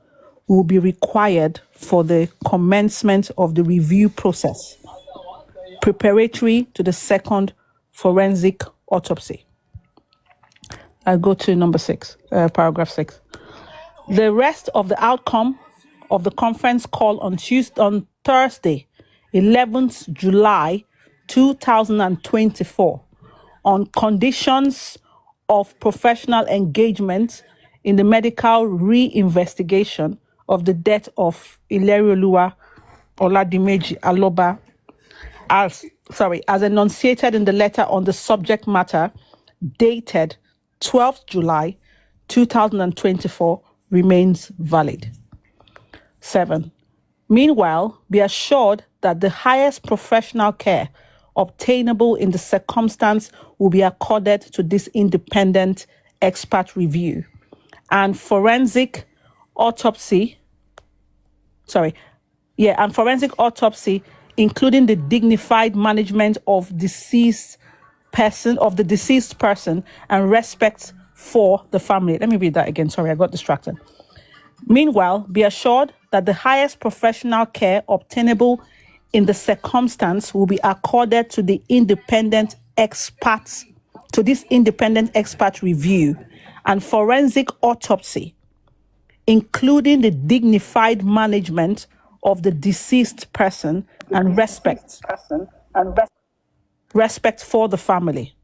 will be required for the commencement of the review process preparatory to the second forensic autopsy. I'll go to number 6, paragraph 6. The rest of the outcome of the conference call on Thursday, 11th July 2024, on conditions of professional engagement in the medical re-investigation of the death of Ilerioluwa Oladimeji Aloba, as enunciated in the letter on the subject matter dated 12th July 2024, remains valid. 7. Meanwhile, be assured that the highest professional care obtainable in the circumstance will be accorded to this independent expert review, and forensic autopsy, including the dignified management of the deceased person and respect for the family. Let me read that again. Sorry, I got distracted. Meanwhile, be assured that the highest professional care obtainable in the circumstance will be accorded to this independent expert review and forensic autopsy, including the dignified management of the deceased person and respect for the family.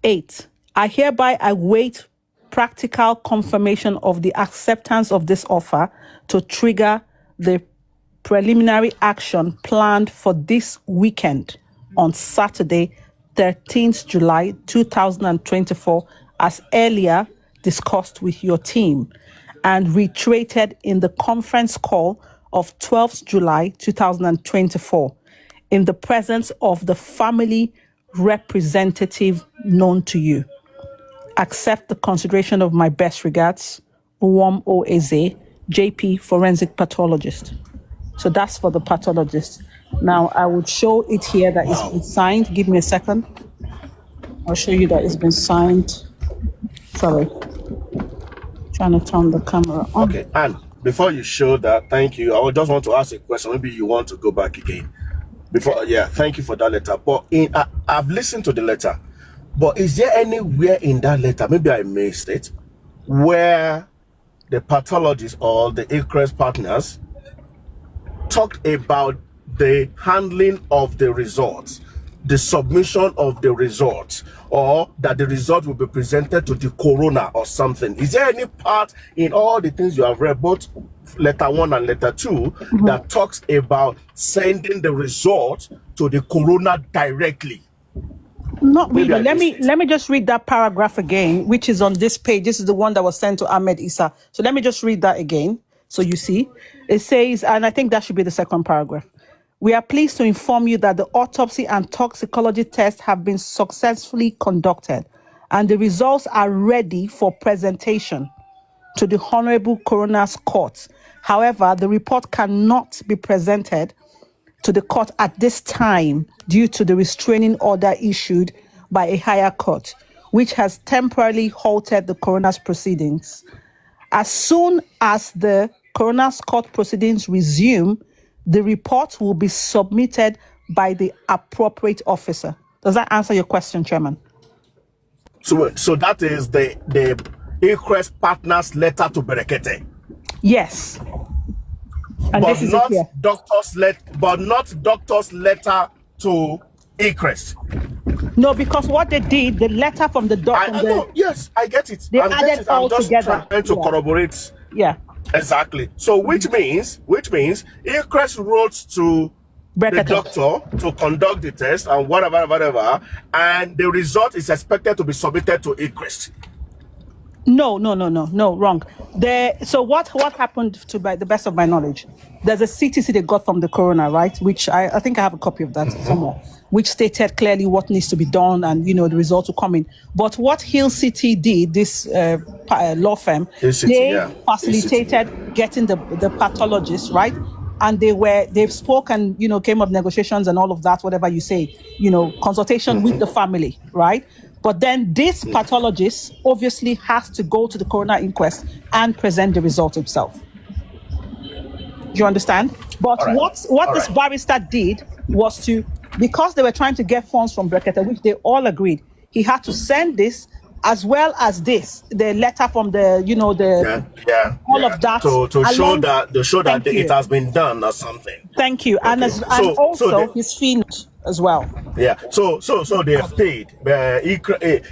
8. I hereby await practical confirmation of the acceptance of this offer to trigger the preliminary action planned for this weekend on Saturday, 13th July 2024, as earlier discussed with your team and reiterated in the conference call of 12th July 2024 in the presence of the family representative known to you. Accept the consideration of my best regards, Uwam Oeze, JP, forensic pathologist. So that's for the pathologist. Now I would show it here that it's been signed. Give me a second. I'll show you that it's been signed. Sorry. Trying to turn the camera on. Okay, and before you show that, thank you. I would just want to ask a question. Maybe you want to go back again. Thank you for that letter. But I've listened to the letter. But is there anywhere in that letter, maybe I missed it, where the pathologists or the ICRES partners talked about the handling of the results, the submission of the results, or that the result will be presented to the coroner or something? Is there any part in all the things you have read, both letter 1 and letter 2, that talks about sending the results to the coroner directly? Not really. Let me just read that paragraph again, which is on this page. This is the one that was sent to Ahmed Issa. So let me just read that again. So you see, it says, and I think that should be the second paragraph. We are pleased to inform you that the autopsy and toxicology tests have been successfully conducted, and the results are ready for presentation to the Honorable Coroner's Court. However, the report cannot be presented to the court at this time due to the restraining order issued by a higher court, which has temporarily halted the coroner's proceedings. As soon as the coroner's court proceedings resume, the report will be submitted by the appropriate officer. Does that answer your question, Chairman? So that is the ICRES partners letter to Berekete. Yes. And But this is not it here. doctor's letter to ICRES. No, because what they did, the letter from the doctor. Yes, I get it. They I'm added all just together. trying to corroborate. Yeah. Exactly. So which means ICRES wrote to the doctor to conduct the test and whatever, and the result is expected to be submitted to ICRES. No, wrong. So what happened, to by the best of my knowledge, there's a CTC they got from the coroner, right? Which I think I have a copy of that somewhere, which stated clearly what needs to be done and, the results will come in. But what Hill City did, this law firm, they facilitated getting the pathologists, right? And they've spoken, came up negotiations and all of that, whatever you say, consultation with the family, right? But then this pathologist obviously has to go to the coroner inquest and present the result himself. Do you understand? But what this barrister did was because they were trying to get funds from Berekete, which they all agreed, he had to send this as well as the letter from the, of that. To show that it has been done or something. Thank you. Okay. And also his fee as well. Yeah. So they've paid.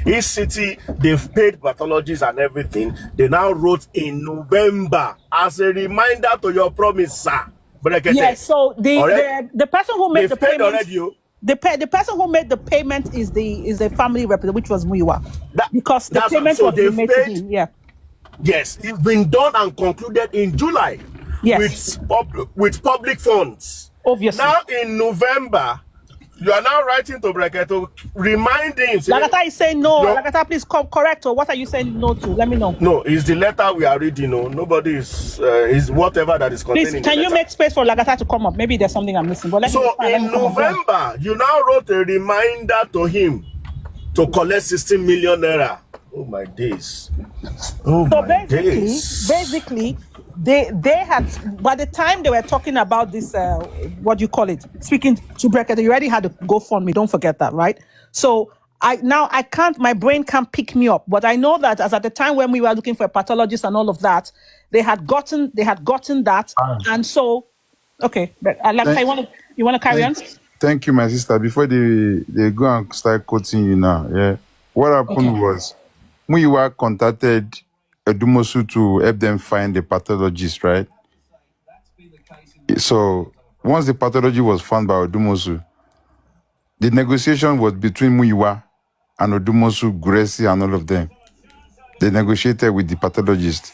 Each city, they've paid pathologists and everything. They now wrote in November as a reminder to your promise, sir. Yes. So the person who made the payment already. The person who made the payment is the family representative, which was Muiwa, because the payment was made to him. Yeah. Yes, it's been done and concluded in July. Yes. With public funds. Obviously. Now in November, you are now writing to Berekete, reminding. Lagata is saying no. Lagata, please correct. Or what are you saying no to? Let me know. No, it's the letter we are reading. No, nobody is whatever that is contained. Please, can you make space for Lagata to come up? Maybe there's something I'm missing. But in November, you now wrote a reminder to him to collect 16 million naira. Oh my days. Basically, they had, by the time they were talking about this, what do you call it? Speaking to Berekete, you already had to GoFundMe. Don't forget that, right? So my brain can't pick me up. But I know that as at the time when we were looking for a pathologist and all of that, they had gotten that. And so, okay, you want to carry on? Thank you, my sister. Before they go and start quoting you now, yeah. What happened was, Muiwa contacted Edumosu to help them find the pathologist, right? So once the pathology was found by Edumosu, the negotiation was between Muiwa and Edumosu, Gracie, and all of them. They negotiated with the pathologist,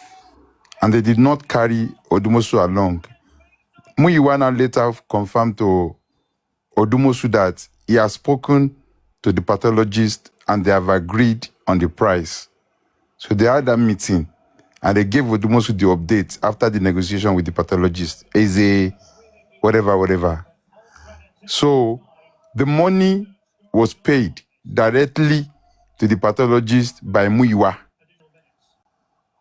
and they did not carry Edumosu along. Muiwa now later confirmed to Edumosu that he has spoken to the pathologist and they have agreed on the price. So they had that meeting and they gave Odumosu the update after the negotiation with the pathologist. Is a whatever. So the money was paid directly to the pathologist by Muyiwa.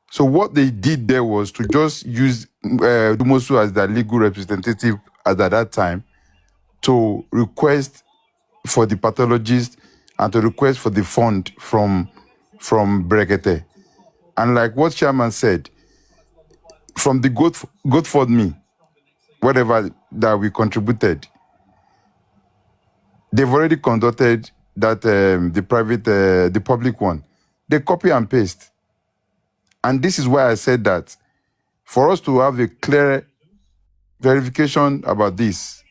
So what they did there was to just use Odumosu as their legal representative at that time to request for the pathologist and to request for the fund from Brekete. And like what Chairman said, from the GoFundMe, whatever that we contributed, they've already conducted that the public one. They copy and paste. And this is why I said that for us to have a clear verification about this,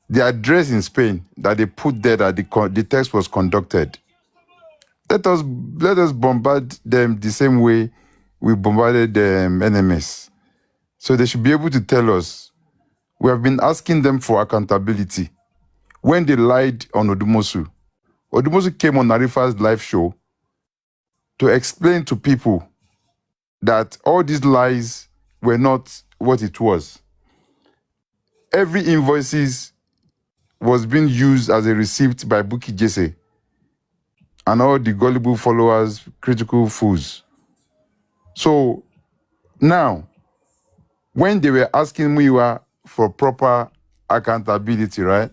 the address in Spain that they put there that the test was conducted, let us bombard them the same way we bombarded NMS. So they should be able to tell us. We have been asking them for accountability. When they lied on Odumosu, Odumosu came on Arifa's live show to explain to people that all these lies were not what it was. Every invoices was being used as a receipt by Buki Jesse and all the gullible followers, critical fools. So now, when they were asking Muyiwa for proper accountability, right?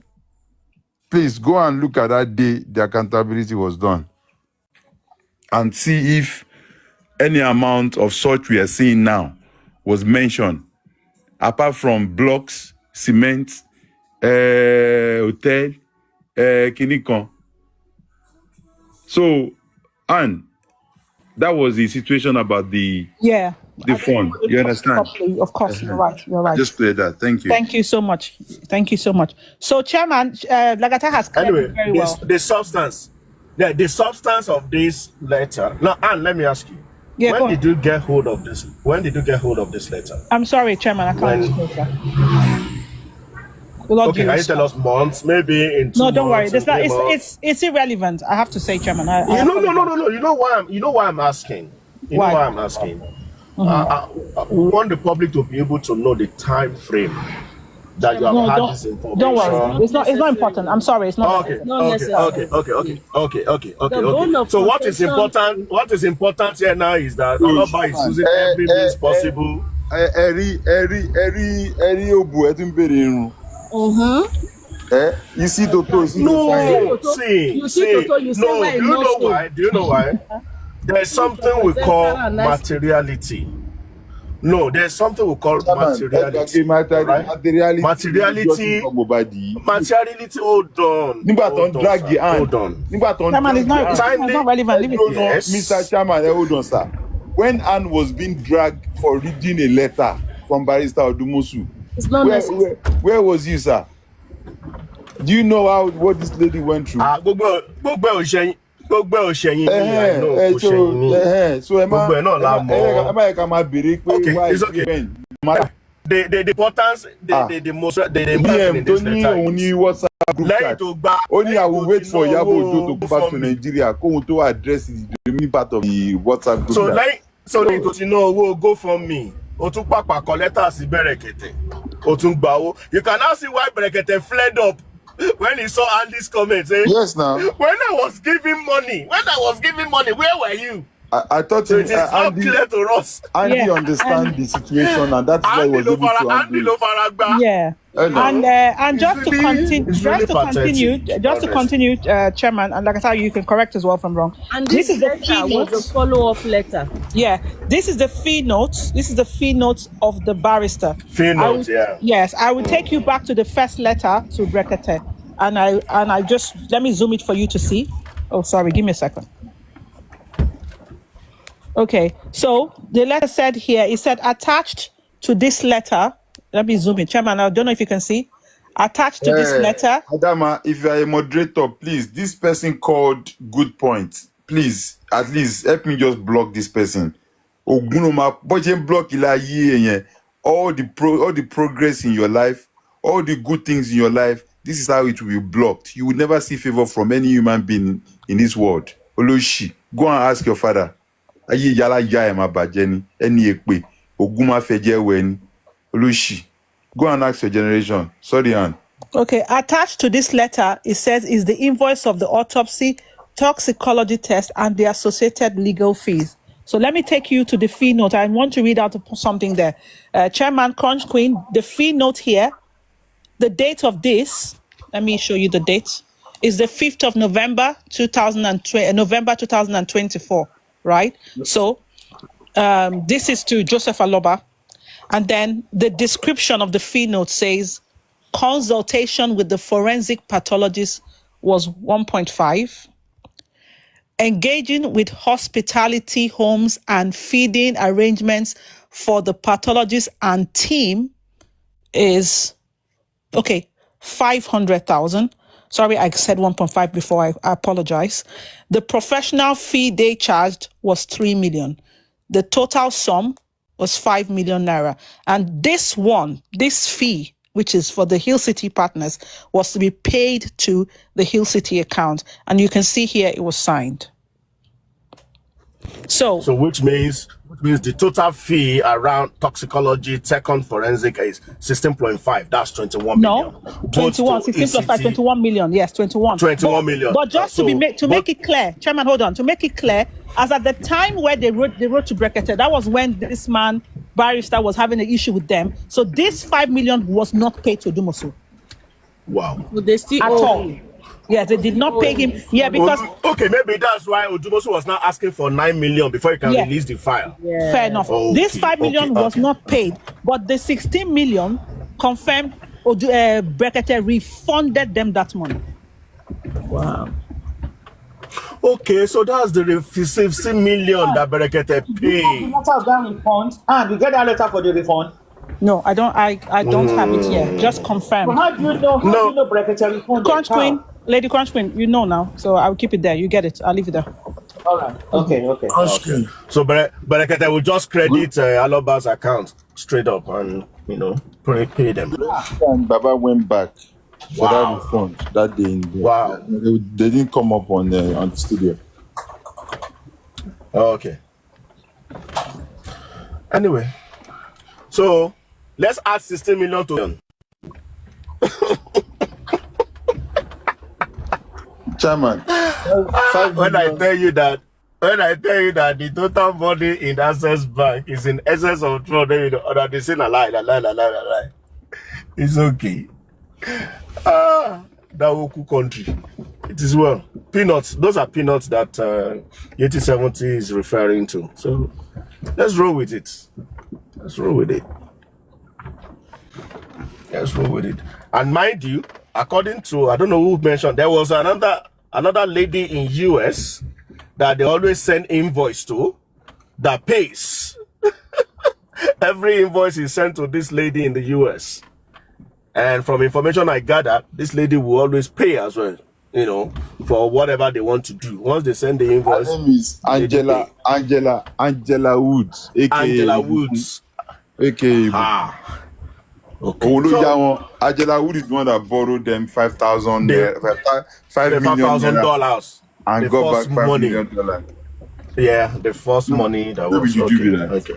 Please go and look at that day the accountability was done and see if any amount of such we are seeing now was mentioned, apart from blocks, cement, hotel, kinikon. So, and that was the situation about the fund. You understand? Of course, you're right. Just clear that. Thank you. Thank you so much. So, Chairman, Lagata has cleared Anyway, very well. the substance of this letter. Now, Anne, let me ask you. Yeah, When did you get hold of this? When did you get hold of this letter? I'm sorry, Chairman, I can't disclose that. Okay, can you tell us months? Maybe in 2 No, don't worry. months, That's not, in 3 months? it's irrelevant. I have to say, Chairman. No. You know why I'm asking. You know why I'm asking. We want the public to be able to know the time frame that you have had this information. Don't worry. It's not important. I'm sorry. It's not. Okay. So what is important? What is important here now is that Oloba is using every means possible. You see, Toto, see, Do you know why? There's something we call materiality. No, there's something we call materiality. Right? Materiality. Hold on. Hold on. Chairman, it's not relevant. Leave it. Yes. Mr. Chairman, hold on, sir. When Anne was being dragged for reading a letter from Barrister Odumosu, where was you, sir? Do you know what this lady went through? So it's okay. The importance, the most, the impact in this letter only I will wait for Yabo to go back to Nigeria. To address the remaining part of the WhatsApp group. So you know, we'll go from me. You can now see why Berekete fled up when he saw Andy's comments. Yes, now. When I was giving money, where were you? I thought so it is not clear to us. Andy understands the situation, and that's why he was able to handle it. Yeah. And just to continue, Chairman, and like I said, you can correct as well from wrong. And this is the fee note, a follow-up letter. Yeah, this is the fee note. This is the fee note of the barrister. Fee note, yeah. Yes, I will take you back to the first letter to Brekete, and I just let me zoom it for you to see. Oh, sorry, give me a second. Okay, so the letter said here, it said attached to this letter. Let me zoom in. Chairman, I don't know if you can see. Attached to this letter. Adama, if you are a moderator, please, this person called Good Point. Please, at least help me just block this person. All the progress in your life, all the good things in your life, this is how it will be blocked. You will never see favor from any human being in this world. Oloshi, go and ask your father. ayé yálà ya ẹ̀ máa bàjẹ́ ni ẹni èpè ogun máa fẹ́ jẹ́ wẹ̀ ni olóṣì. Go and ask your generation. Sorry, Ann. Okay, attached to this letter, it says, is the invoice of the autopsy, toxicology test, and the associated legal fees. So let me take you to the fee note. I want to read out something there. Chairman Crunch Queen, the fee note here, the date of this, let me show you the date, is the 5th of November, 2024, right? So this is to Joseph Aloba. And then the description of the fee note says, consultation with the forensic pathologist was 1.5. Engaging with hospitality homes and feeding arrangements for the pathologist and team is, okay, 500,000. Sorry, I said 1.5 before. I apologize. The professional fee they charged was 3 million. The total sum was 5 million naira. And this fee, which is for the Hill City partners, was to be paid to the Hill City account. And you can see here it was signed. So which means the total fee around toxicology, second forensic is 16.5. That's 21 million. No, 21, 16 plus 5, 21 million. Yes, 21. 21 million. But just to make it clear, Chairman, hold on, to make it clear, as at the time where they wrote to Brekete, that was when this man, barrister, was having an issue with them. So this 5 million was not paid to Dumosu. Wow. But they still At all. Yeah, they did not pay him. Yeah, because... Okay, maybe that's why Odumosu was not asking for 9 million before he can release the file. Yeah. Fair enough. Okay, This 5 million was not paid, but the 16 million confirmed Brekete refunded them that money. Wow. Okay, so that's the 16 million that Brekete paid. Letter of that refund. And you get that letter for the refund. No, I don't. I don't have it here. Just confirm. So how do you know? How do you know Brekete refunded? Crunch Queen, Lady Crunch Queen, you know now. So I'll keep it there. You get it. I'll leave it there. All right. Okay. So Brekete will just credit Aloba's account straight up and pay them. And Baba went back for that refund that day. Wow. They didn't come up on the studio. Okay. Anyway, so let's add 16 million to Chairman, when I tell you that the total money in Access Bank is in excess of 200, or they say a lie. It's okay. That Woku country. It is well. Peanuts. Those are peanuts that 8070 is referring to. So let's roll with it. And mind you, according to, I don't know who mentioned, there was another lady in US that they always send invoice to that pays. Every invoice is sent to this lady in the US. And from information I gather, this lady will always pay as well, for whatever they want to do. Once they send the invoice. Her name is Angela Woods, aka Angela Woods. Okay. Okay. Angela Wood is the one that borrowed them $5,000 $5,000 and got back $5 million. Yeah, the first money that was Okay.